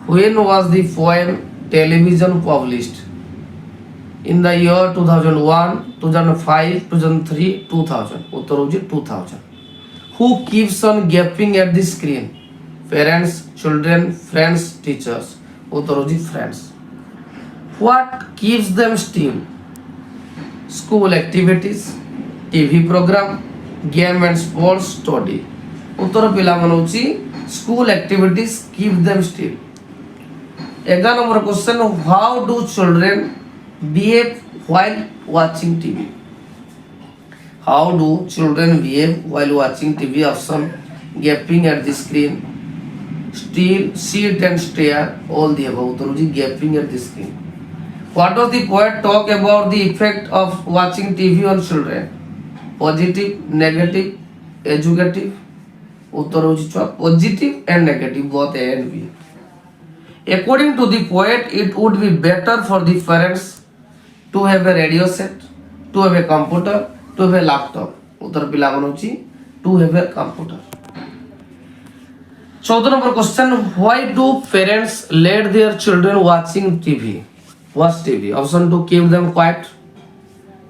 When was the poem television published? In the year 2001, 2005, 2003, 2000. उत्तर होची 2000. Who keeps on gaping at the screen? Parents, children, friends, teachers. उत्तर होची friends. What keeps them still? School activities, TV program, game and sports study. उत्तर पिला मन होची school activities keep them still. 11 number question, how do children behave while watching TV? How do children behave while watching TV? Option, gaping at the screen, still, sit and stare, all the above. उत्तर होची gaping at the screen. What does the poet talk about the effect of watching TV on children? Positive, negative, educative. उत्तर होची positive and negative, both A and B. According to the poet, it would be better for the parents to have a radio set, to have a computer, to have a laptop. उत्तर पिला मन होची to have a computer. 14 number question, why do parents let their children watching TV? Watch TV. Option to keep them quiet,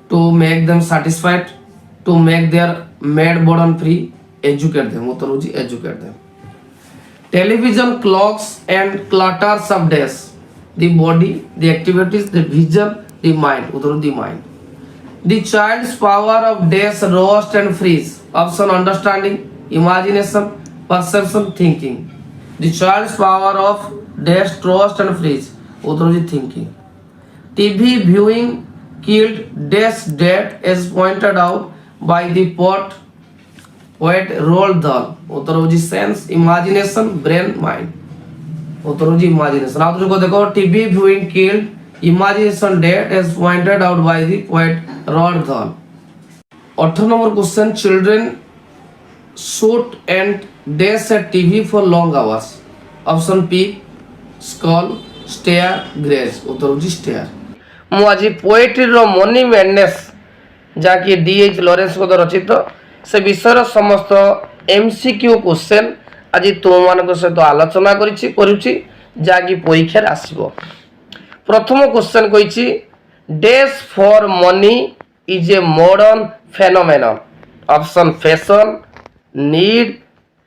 to make them satisfied, to make their maid burden free, educate them. उत्तर होची educate them. Television clogs and clutters of days, the body, the activities, the vision, the mind. Uttar the mind. The child's power of days roast and freeze. Option, understanding, imagination, perception, thinking. The child's power of days roast and freeze. Uttar the thinking. TV viewing killed days dead as pointed out by the poet Roald Dahl. उत्तर होगी sense, imagination, brain, mind. उत्तर होगी imagination. आप को देखो TV viewing killed, imagination dead as pointed out by the poet Roald Dahl. 18 number question, children shoot and dash at TV for long hours. Option P, scroll, stare, graze. उत्तर होगी stare. ମୁଁ ଆଜି ପୋଏଟ୍ରିର money ମ୍ୟାଡନେସ୍ ଯାହାକି D.H. ଲରେନ୍ସଙ୍କ ରଚିତ से विषय समस्त MCQ question आज तुम सहित आलोचना करुच्ची जहाँकि परीक्षा आसब. प्रथम क्वेश्चन कही dash for money is a modern phenomenon. Option fashion, need,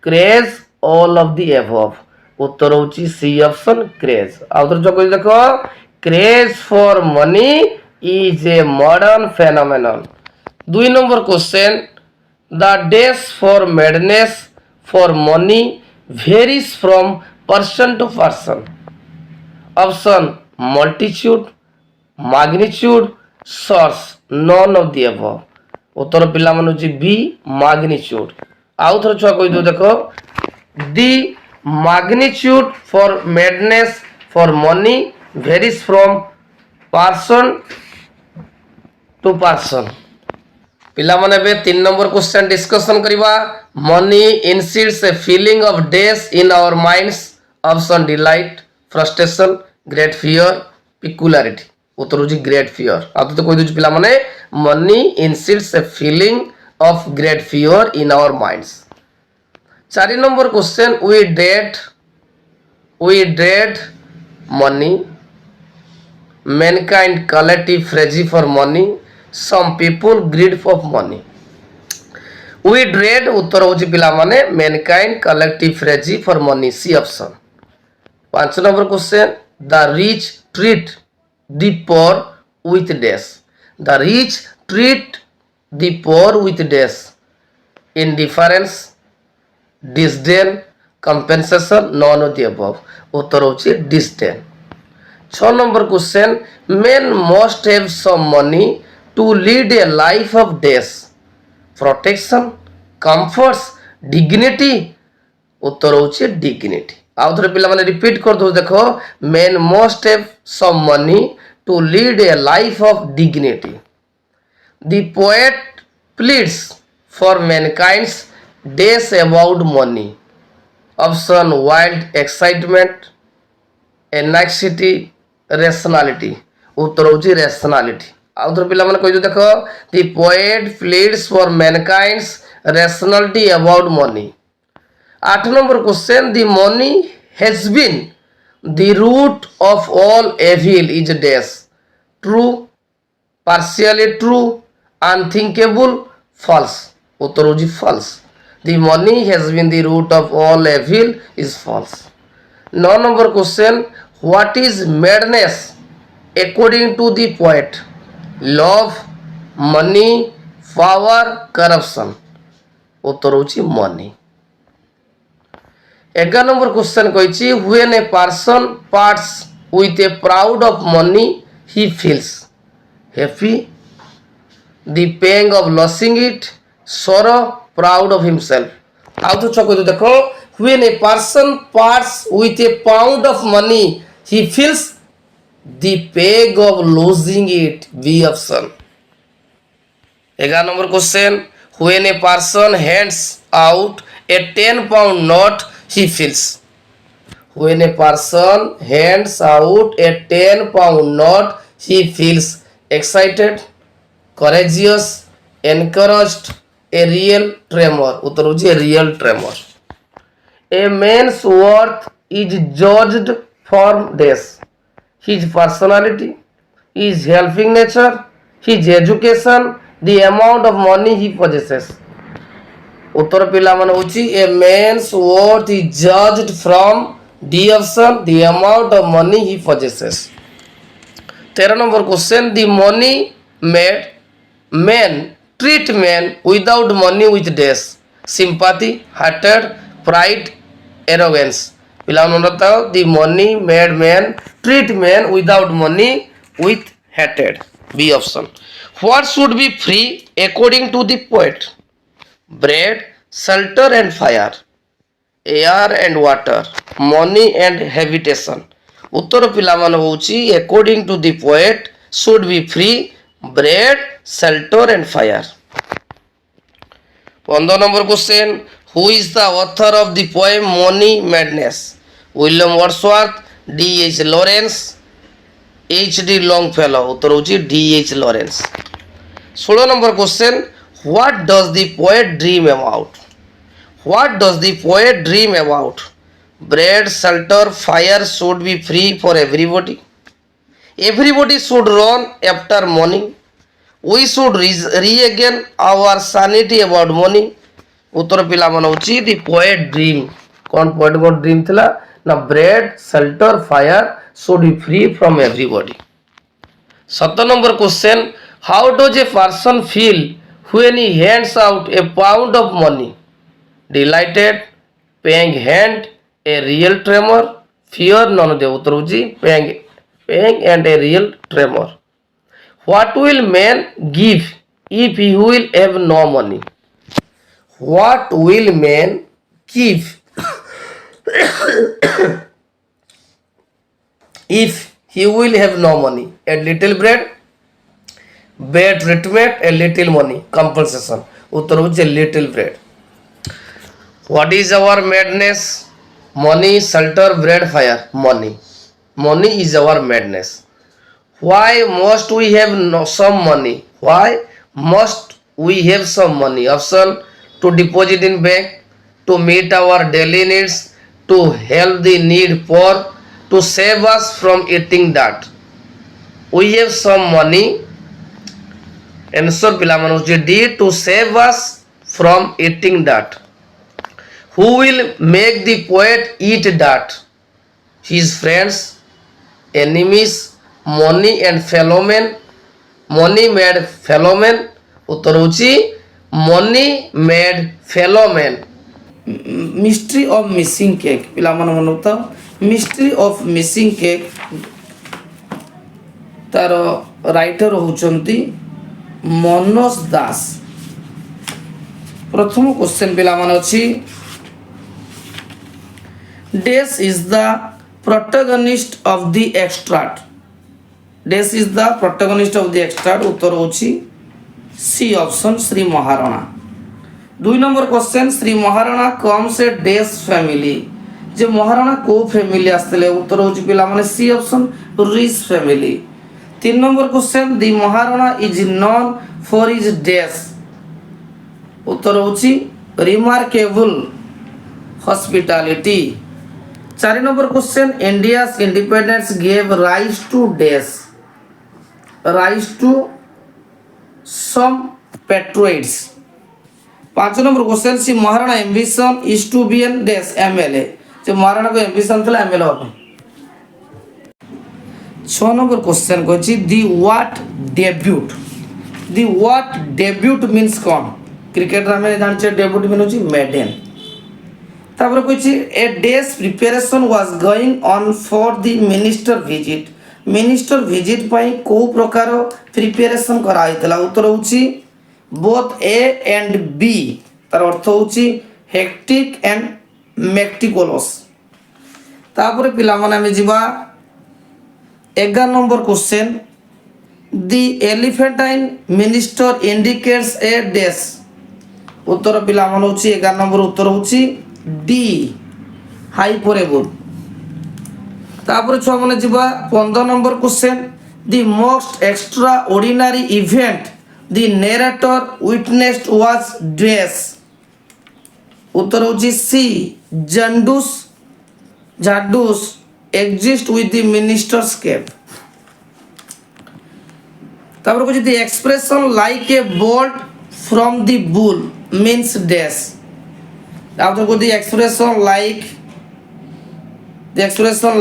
craze, all of the above. उत्तर होची सी ऑप्शन क्रेज. आउथर जो कही देखो craze for money is a modern phenomenon. 2 number question, the dash for madness for money varies from person to person. Option, multitude, magnitude, source, none of the above. उत्तर पिला मन होची B, magnitude. आउ थोड़ा छुआ कही दो देखो the magnitude for madness for money varies from person to person. पिला माने बे 3 नंबर क्वेश्चन डिस्कशन करिबा. Money incites a feeling of dash in our minds. Option, delight, frustration, great fear, peculiarity. उत्तर होची ग्रेट फियर. आ तो कोइ दुज पिला माने money incites a feeling of great fear in our minds. 4 number question, we dread money. Mankind collective phrase for money. Some people greed for money. We dread उत्तर होची पिला माने mankind collective phrase for money. C option. 5 number question, the rich treat the poor with dash. The rich treat the poor with dash. Indifference, disdain, compensation, none of the above. उत्तर होची disdain. 6 number question. Men must have some money to lead a life of dash. Protection, comforts, dignity. उत्तर होची dignity. आउ थोड़े पिला माने repeat कर दो देखो. Men must have some money to lead a life of dignity. The poet pleads for mankind's dash about money. Option wild excitement, anxiety, rationality. उत्तर होची rationality. आउ थोड़े पिला माने कहि देखो. The poet pleads for mankind's rationality about money. 8 number question. The money has been the root of all evil is dash. True, partially true, unthinkable, false. उत्तर होची false. The money has been the root of all evil is false. 9 number question. What is madness according to the poet? Love, money, power, corruption. उत्तर होची money. 11 number question कहिछि. When a person parts with a proud of money, he feels happy, the pang of losing it, sorrow, proud of himself. आउ तो चको देखो. When a person parts with a pound of money, he feels the pang of losing it. B option. 11 number question. When a person hands out a 10-pound note, he feels. When a person hands out a 10-pound note, he feels excited, courageous, encouraged, a real tremor. उत्तर होची real tremor. A man's worth is judged from dash. His personality, his helping nature, his education, the amount of money he possesses. उत्तर पिला माने होची a man's worth is judged from D option, the amount of money he possesses. 13 number question. The money made men treat men without money with dash. Sympathy, hatred, pride, arrogance. पिला मन बताओ. The money made men treat men without money with hatred. B option. What should be free according to the poet? Bread, shelter and fire, air and water, money and habitation. उत्तर पिला मन होची according to the poet should be free bread, shelter and fire. 15 number question. Who is the author of the poem Money Madness? William Wordsworth, D.H. Lawrence, H.D. Longfellow. उत्तर होची D.H. Lawrence. 16 number question. What does the poet dream about? What does the poet dream about? Bread, shelter, fire should be free for everybody. Everybody should run after money. We should regain our sanity about money. उत्तर पिला मन होची the poet dream. कौन poet को dream थिला ना bread, shelter, fire should be free from everybody. 17 number question. How does a person feel when he hands out a pound of money? Delighted, paying hand, a real tremor, fear, none of the उत्तर होची paying and a real tremor. What will man give if he will have no money? What will man give if he will have no money? A little bread, bad treatment, a little money, compensation. उत्तर होची little bread. What is our madness? Money, shelter, bread, fire. Money. Money is our madness. Why must we have some money? Why must we have some money? Option: to deposit in bank, to meet our daily needs, to help the need poor, to save us from eating dirt. We have some money. Answer पिला मन होची D, to save us from eating dirt. Who will make the poet eat dirt? His friends, enemies, money and fellow men, money made fellow men, उत्तर होची money made fellow men. Mystery of missing cake पिला मन मनता mystery of missing cake तार writer होचंती मनोज दास। प्रथम question पिला मन अछि dash is the protagonist of the extract. Dash is the protagonist of the extract उत्तर होची C option Shri Maharana. 2 number question Shri Maharana comes a dash family. जे महाराणा को फैमिली आस्तले उत्तर होची पिला माने C option rich family. 3 number question the Maharana is known for his dash उत्तर होची remarkable hospitality. 4 number question India's independence gave rise to dash, rise to some patriots। 5 number question Shri Maharana ambition is to be an dash MLA. जो महाराणा को ambition था MLA होगा। 6 number question कहछि the what debut. The what debut means कौन cricket में जानछे debut mean होछि maiden. तापर कहछि a day's preparation was going on for the minister visit. Minister visit पई को प्रकार प्रिपरेशन कराइतला उत्तर होछि बोथ ए एंड बी। तार अर्थ होछि हेक्टिक एंड मेक्टिकुलस। तापर पिला माने हम जिबा 11 number question the elephantine minister indicates a dash. उत्तर पिला मन होछि 11 नंबर उत्तर होछि डी हाइपरबोल। तापर छुआ माने जिबा 15 number question the most extraordinary event the narrator witnessed was dash. उत्तर होछि C जंडूस झाडूस exist with the minister's cap। तापर कहछि the expression like a bolt from the bull means dash। तापर कहछि the expression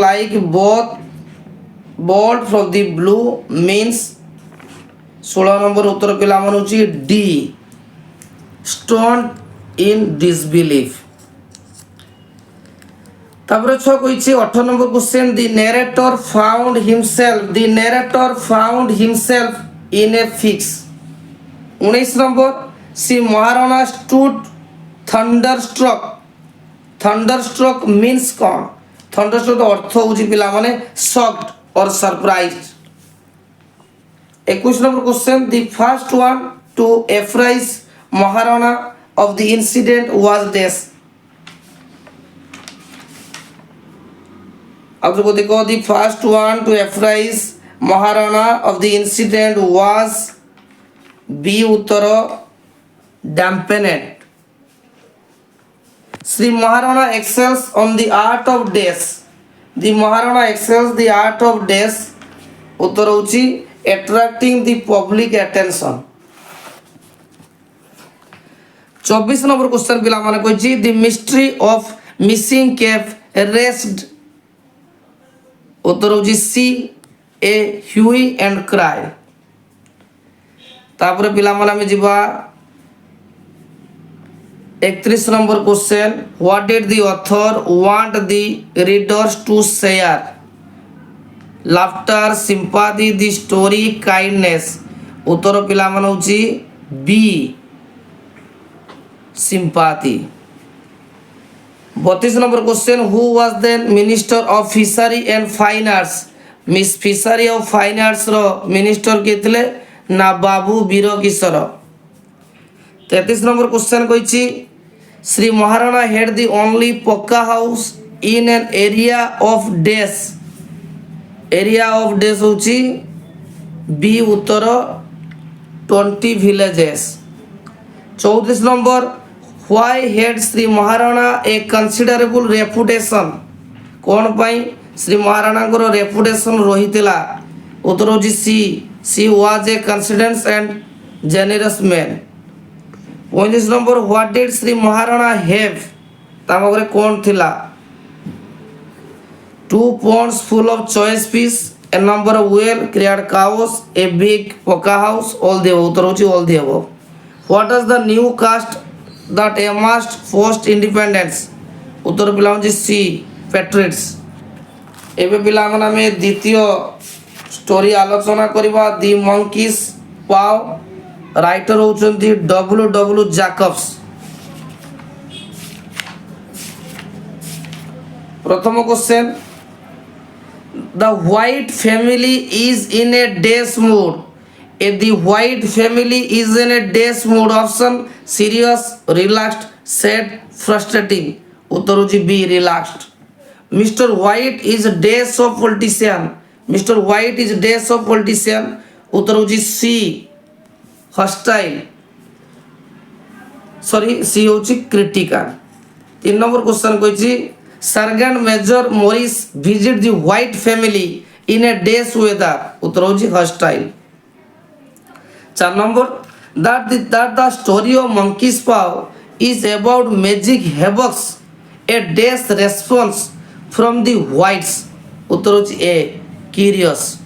like bolt from the blue means 16 number उत्तर पिला मन होछि डी stone in disbelief। तापर छ कहिछि 18 number question the narrator found himself in a fix. 19 number Shri Maharana stood thunderstruck means कौन थंडरस्ट्रक अर्थ होछि पिला माने शॉक्ड और surprised. 21 number question the first one to apprise Maharana of the incident was dash. अब को देखो the first one to apprise Maharana of the incident was B उत्तर डैम्पेनेट। Shri Maharana excels on the art of dash. The Maharana excels the art of dash उत्तर होछि attracting the public attention. 24 number question पिला माने कहछि the mystery of missing cap raised. उत्तर होछि C a hue and cry. तापर पिला माने हम जिबा 31 number question what did the author want the readers to share laughter sympathy the story kindness. उत्तर पिला माने होछि B sympathy. 32 number question who was then minister of fishery and fine arts. मिस फिशरी ऑफ फाइन आर्ट्स रो minister के थिले ना Babu Bir Kishore. 33 number question कहिछि Shri Maharana had the only pucca house in an area of dash. Area of dash होछि B उत्तर 20 villages. 34 number why had Shri Maharana a considerable reputation. कौन पाई श्री महाराणा को रेपुटेशन रहितला उत्तर होछि C was a confidence and generous man. 35 number what did Shri Maharana have तामगरे कौन थिला 2 ponds full of choice fish a number of well cleared cows, a big poker house, all the above. उत्तर होची all the above. What is the new caste that amassed post independence? उत्तर पिला होची C, patriots. एबे पिला मन में द्वितीय story आलोचना करबा दी मंकीज पाव राइटर होचंती W.W. जैकब्स. प्रथम question the white family is in a dash mood. If the white family is in a dash mood, option serious, relaxed, sad, frustrating. उत्तर होची B, relaxed. Mr. White is a dash of politician. Mr. White is a dash of politician. उत्तर होची C, hostile. Sorry C होची critical. 3 number question कहछि Sergeant Major Morris visit the white family in a day's weather. उत्तर होची hostile. 4 number that the story of Monkey's Paw is about magic havocs, a day's response from the whites. उत्तर होची A, curious.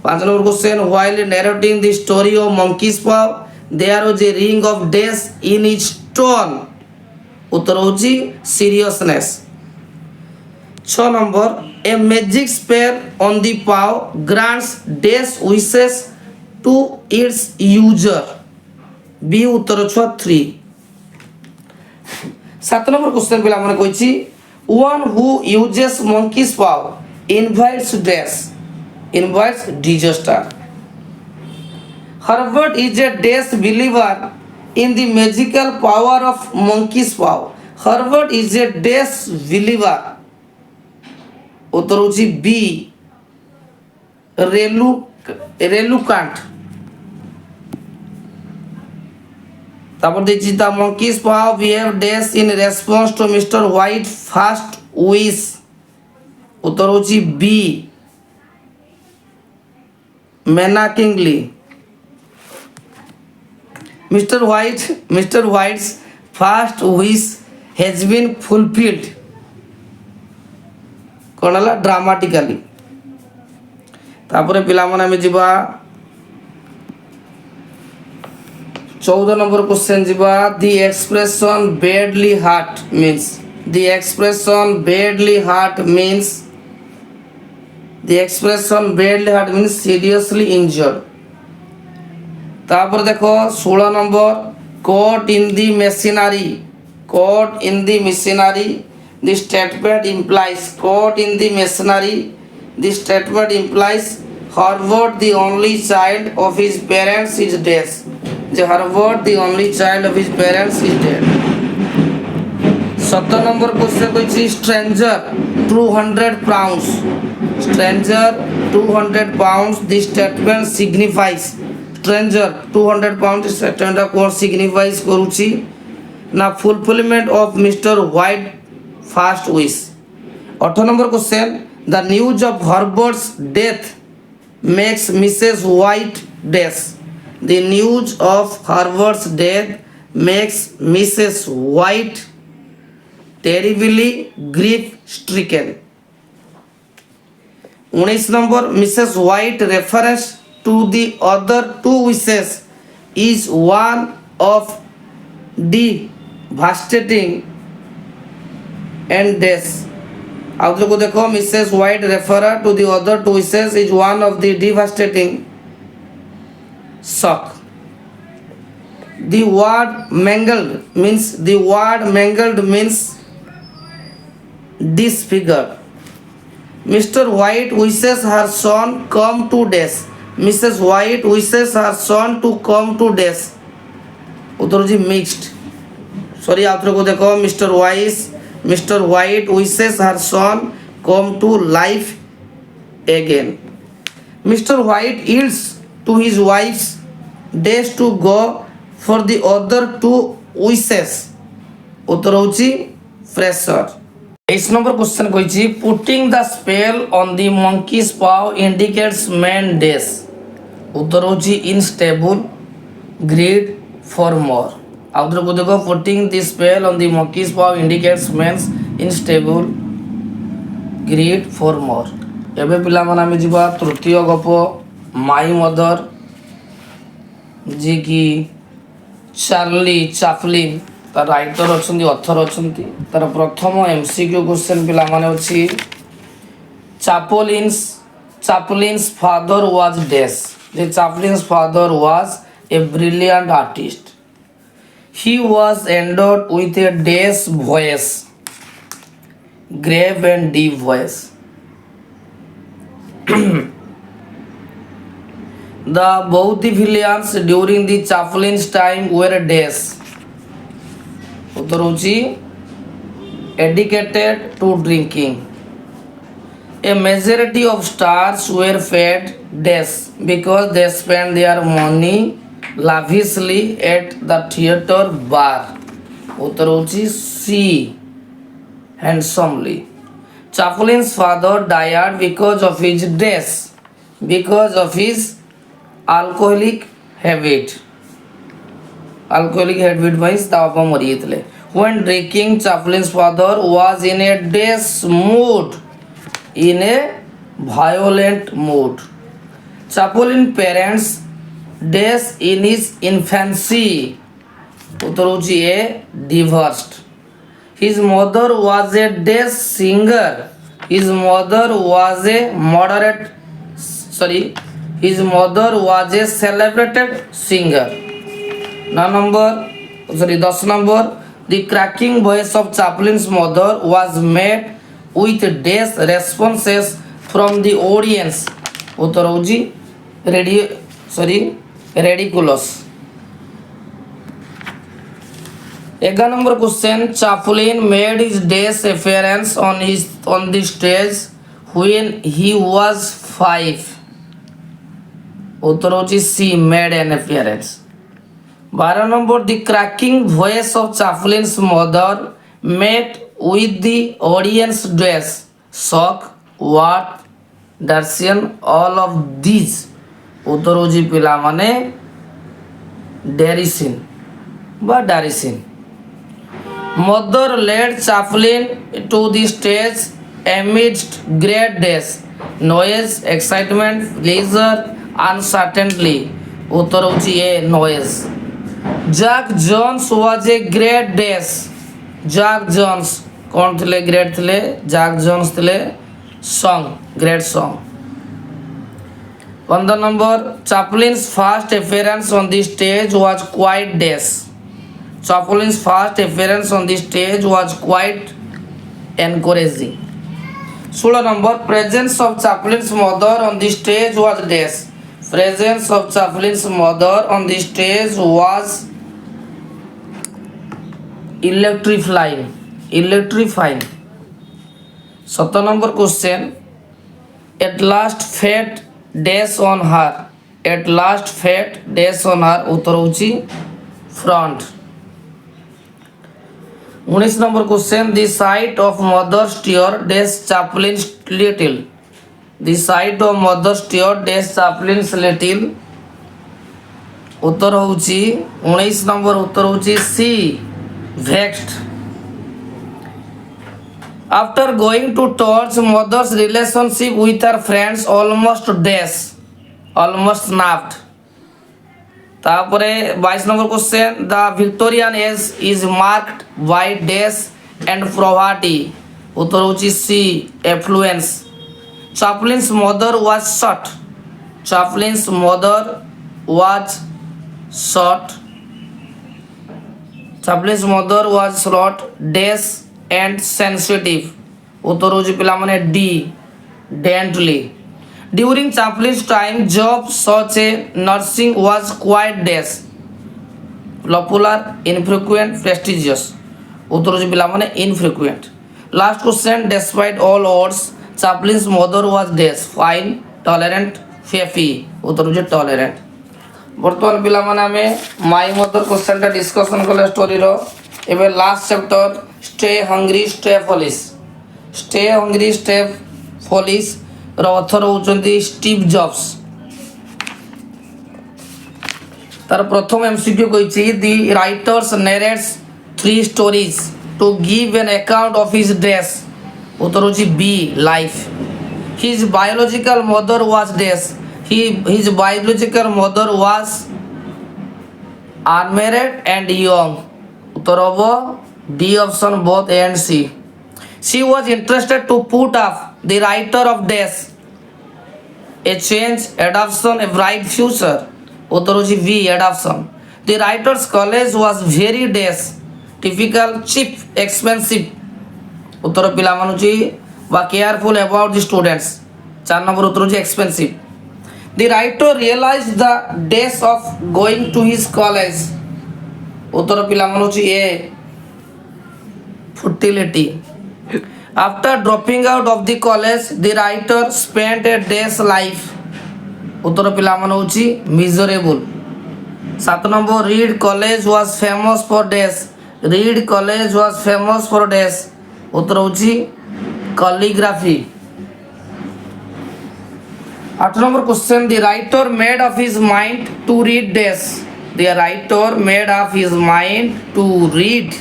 5 number question while narrating the story of Monkey's Paw there was a ring of dash in its tone. उत्तर होची seriousness. 6 number a magic spell on the paw grants dash wishes to its user. B उत्तर छ 3. 7 number question पिला माने कहछि one who uses monkey's paw invites dash, invites disaster. Herbert is a dash believer in the magical power of monkey's paw. Herbert is a dash believer. उत्तर होची B, reluctant. तापर देखिए the monkey's paw behave dash in response to Mr. White first wish. उत्तर होची B, menacingly. Mr. White's first wish has been fulfilled. कौन है dramatically. तापर पिला मन आम जीवा 14 नंबर क्वेश्चन जीवा the expression badly heart means. The expression badly heart means. The expression badly heart means seriously injured. तापर देखो 16 number caught in the machinery. Caught in the machinery. The statement implies caught in the machinery. The statement implies Harvard the only child of his parents is dead. The Harvard the only child of his parents is dead. 17 number question कहछि stranger 200 pounds. Stranger 200 pounds. The statement signifies stranger 200 pounds statement what signifies करूछि ना fulfillment of Mr. White first wish. 8 number question the news of Herbert's death makes Mrs. White dash. The news of Herbert's death makes Mrs. White terribly grief stricken. 19 number Mrs. White reference to the other two wishes is one of devastating and death. आप लोगों को देखो Mrs White refer to the other two wishes is one of the devastating shock. The word mangled means disfigured. Mr. White wishes her son come to death. Mrs. White wishes her son to come to death. उत्तर जी mixed. Sorry आप लोगों को देखो Mr. White wishes her son come to life again. Mr. White yields to his wife's dash to go for the other two wishes. उत्तर होची pressure. 8 number question कहछि putting the spell on the monkey's paw indicates man dash. उत्तर होची unstable, greed for more. Outer को देखो putting the spell on the monkey's paw indicates man's unstable, greed for more. ଏବେ ପିଲାମାନେ ଆମେ ଯିବା ତୃତୀୟ ଗପ ମାଇ ମଦର, ଯିଏକି ଚାର୍ଲି ଚାପ୍ଲିନ୍ ତାର ରାଇଟର ଅଛନ୍ତି, ଅଥର ଅଛନ୍ତି। ତାର ପ୍ରଥମ MCQ କ୍ୱେଶ୍ଚନ୍ ପିଲାମାନେ ଅଛି ଚାପ୍ଲିନ୍ସ ଫାଦର ୱାଜ ଡ୍ୟାସ୍। ଯେ Chaplin's father was a brilliant artist. He was endowed with a dash voice, grave and deep voice. The vaudevillians during the Chaplin's time were dash। उत्तर होची educated to drinking। A majority of stars were fed dash because they spent their money lavishly at the theater bar। उत्तर होची C handsomely। Chaplin's father died because of his dash, because of his alcoholic habit। alcoholic habit wise ତା ବାପା ମରି ଯାଇଥିଲେ। When drinking, Chaplin's father was in a dash mood, in a violent mood। Chaplin parents dash in his infancy। उत्तर होची A divorced। His mother was a dash singer। His mother was a his mother was a celebrated singer। 10 number the cracking voice of Chaplin's mother was met with dash responses from the audience। उत्तर होची ridiculous। 11 number question Chaplin made his dash appearance on the stage when he was 5। उत्तर होची C made an appearance। 12 number the cracking voice of Chaplin's mother met with the audience dash shock, what, derision, all of these। उत्तर होची पिला माने derision बा derision। Mother led Chaplin to the stage amidst great dash, noise, excitement, pleasure, uncertainty। उत्तर होची A noise। Jack Jones was a great dash। Jack Jones कौन थे? Great थे। Jack Jones थे song, great song। 15 number Chaplin's first appearance on the stage was quite dash। Chaplin's first appearance on the stage was quite encouraging। 16 number presence of Chaplin's mother on the stage was dash। Presence of Chaplin's mother on the stage was electrifying। 17 number question at last fate dash on her। at last fate dash on her। उत्तर होची front। 19 number question the sight of mother's tear dash Chaplin's little। the sight of mother's tear dash Chaplin's little। उत्तर होची 19 number उत्तर होची C vexed। after going to towards mother's relationship with her friends almost dash, almost snapped। तापरे 22 number question the Victorian age is marked by dash and poverty। उत्तर होची C affluence। Chaplin's mother was short। Chaplin's mother was short। Chaplin's mother was short, dash and sensitive। उत्तर होची पिला माने D daintily। During Chaplin's time job such a nursing was quite dash, popular, infrequent, prestigious। उत्तर होची पिला माने infrequent। Last question despite all odds Chaplin's mother was dash, fine, tolerant, faithful। उत्तर होची tolerant। बर्तमान पिला माने हमें माई मदर क्वेश्चन टा discussion कले स्टोरी रो। एबे last chapter stay hungry stay foolish. Stay hungry stay foolish रो ऑथर होचंती स्टीव जॉब्स। तार प्रथम एमसीक्यू कहिछि the writers narrates 3 stories to give an account of his dress. उत्तर होची B life. His biological mother was dash. His biological mother was unmarried and young. उत्तर होबो D option both A and C. She was interested to put up the writer of dash. A change, adoption, a bright future. उत्तर होची V adoption. The writer's college was very dash. Typical, cheap, expensive. उत्तर पिला मानुची वा careful about the students. 4 number उत्तर होची expensive. The writer realized the dash of going to his college. उत्तर पिला मानुची A futility. After dropping out of the college, the writer spent a day's life. उत्तर पिला मानुची miserable. 7 number Reed College was famous for dash. Reed College was famous for dash. उत्तर होची calligraphy. 8 number question, the writer made up his mind to read dash. The writer made up his mind to read.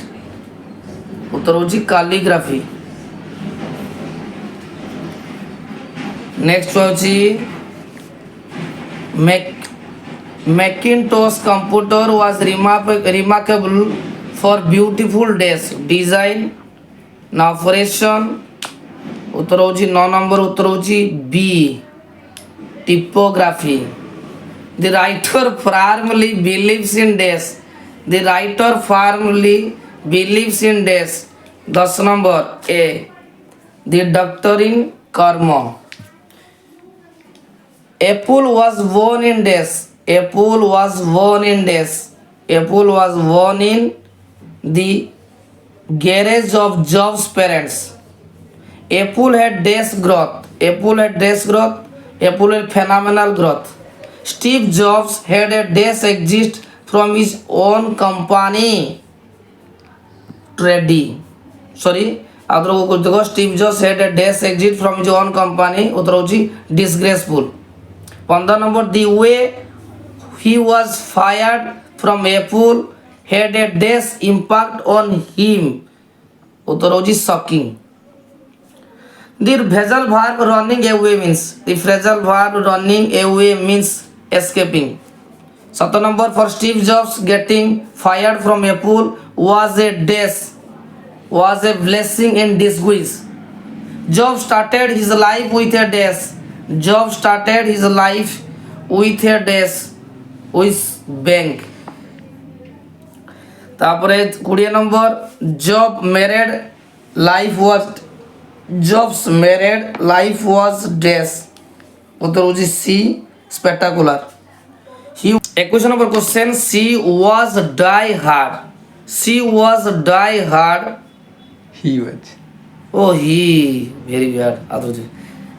उत्तर होची calligraphy. Next होची Macintosh computer was remarkable for beautiful dash, design, and operation. उत्तर होची 9 number उत्तर होची B typography. The writer firmly believes in dash. The writer firmly believes in dash. 10 number A the doctor in karma. Apple was born in dash. Apple was born in dash. Apple was born in the garage of Jobs' parents. Apple had dash growth. Apple had dash growth. Apple had phenomenal growth. Steve Jobs had a dash exit from his own company. Steve Jobs had a dash exit from his own company. उत्तर होची disgraceful. 15 number the way he was fired from Apple had a dash impact on him. उत्तर होची shocking. The phrasal verb running away means. The phrasal verb running away means escaping. 7 number for Steve Jobs getting fired from Apple was a dash. Was a blessing in disguise. Jobs started his life with a dash. Jobs started his life with a dash with bank. तापरे 20 number Jobs married life was dash. उत्तर होची C spectacular. 21 number question, she was die hard. She was die hard. He was. Oh, he very bad.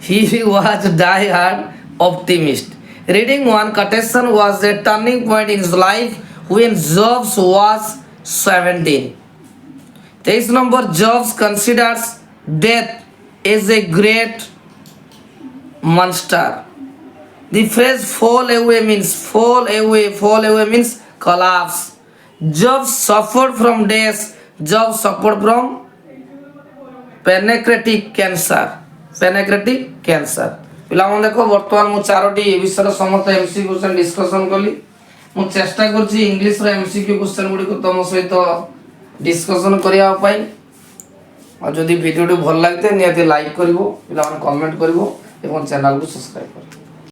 He was die hard optimist. Reading one quotation was a turning point in his life when Jobs was 17. 23 number Jobs considers death as a great monster. The phrase fall away means collapse. Jobs suffered from death. Jobs suffered from pancreatic cancer. ପିଲାମାନେ ଦେଖ ବର୍ତ୍ତମାନ ମୁଁ 4ଟି ଏ ବିଷୟର ସମସ୍ତ MCQ question discussion କଲି। ମୁଁ ଚେଷ୍ଟା କରୁଛି ଇଂଲିଶର MCQ କ୍ୱେଶ୍ଚନ ଗୁଡ଼ିକୁ ତମ ସହିତ ଡିସ୍କସନ କରିବା ପାଇଁ। ଆଉ ଯଦି ଭିଡ଼ିଓଟି ଭଲ ଲାଗିଥାଏ ନିହାତି ଲାଇକ୍ କରିବ, ପିଲାମାନେ କମେଣ୍ଟ କରିବ ଏବଂ ଚ୍ୟାନେଲକୁ ସବସ୍କ୍ରାଇବ କରିବ।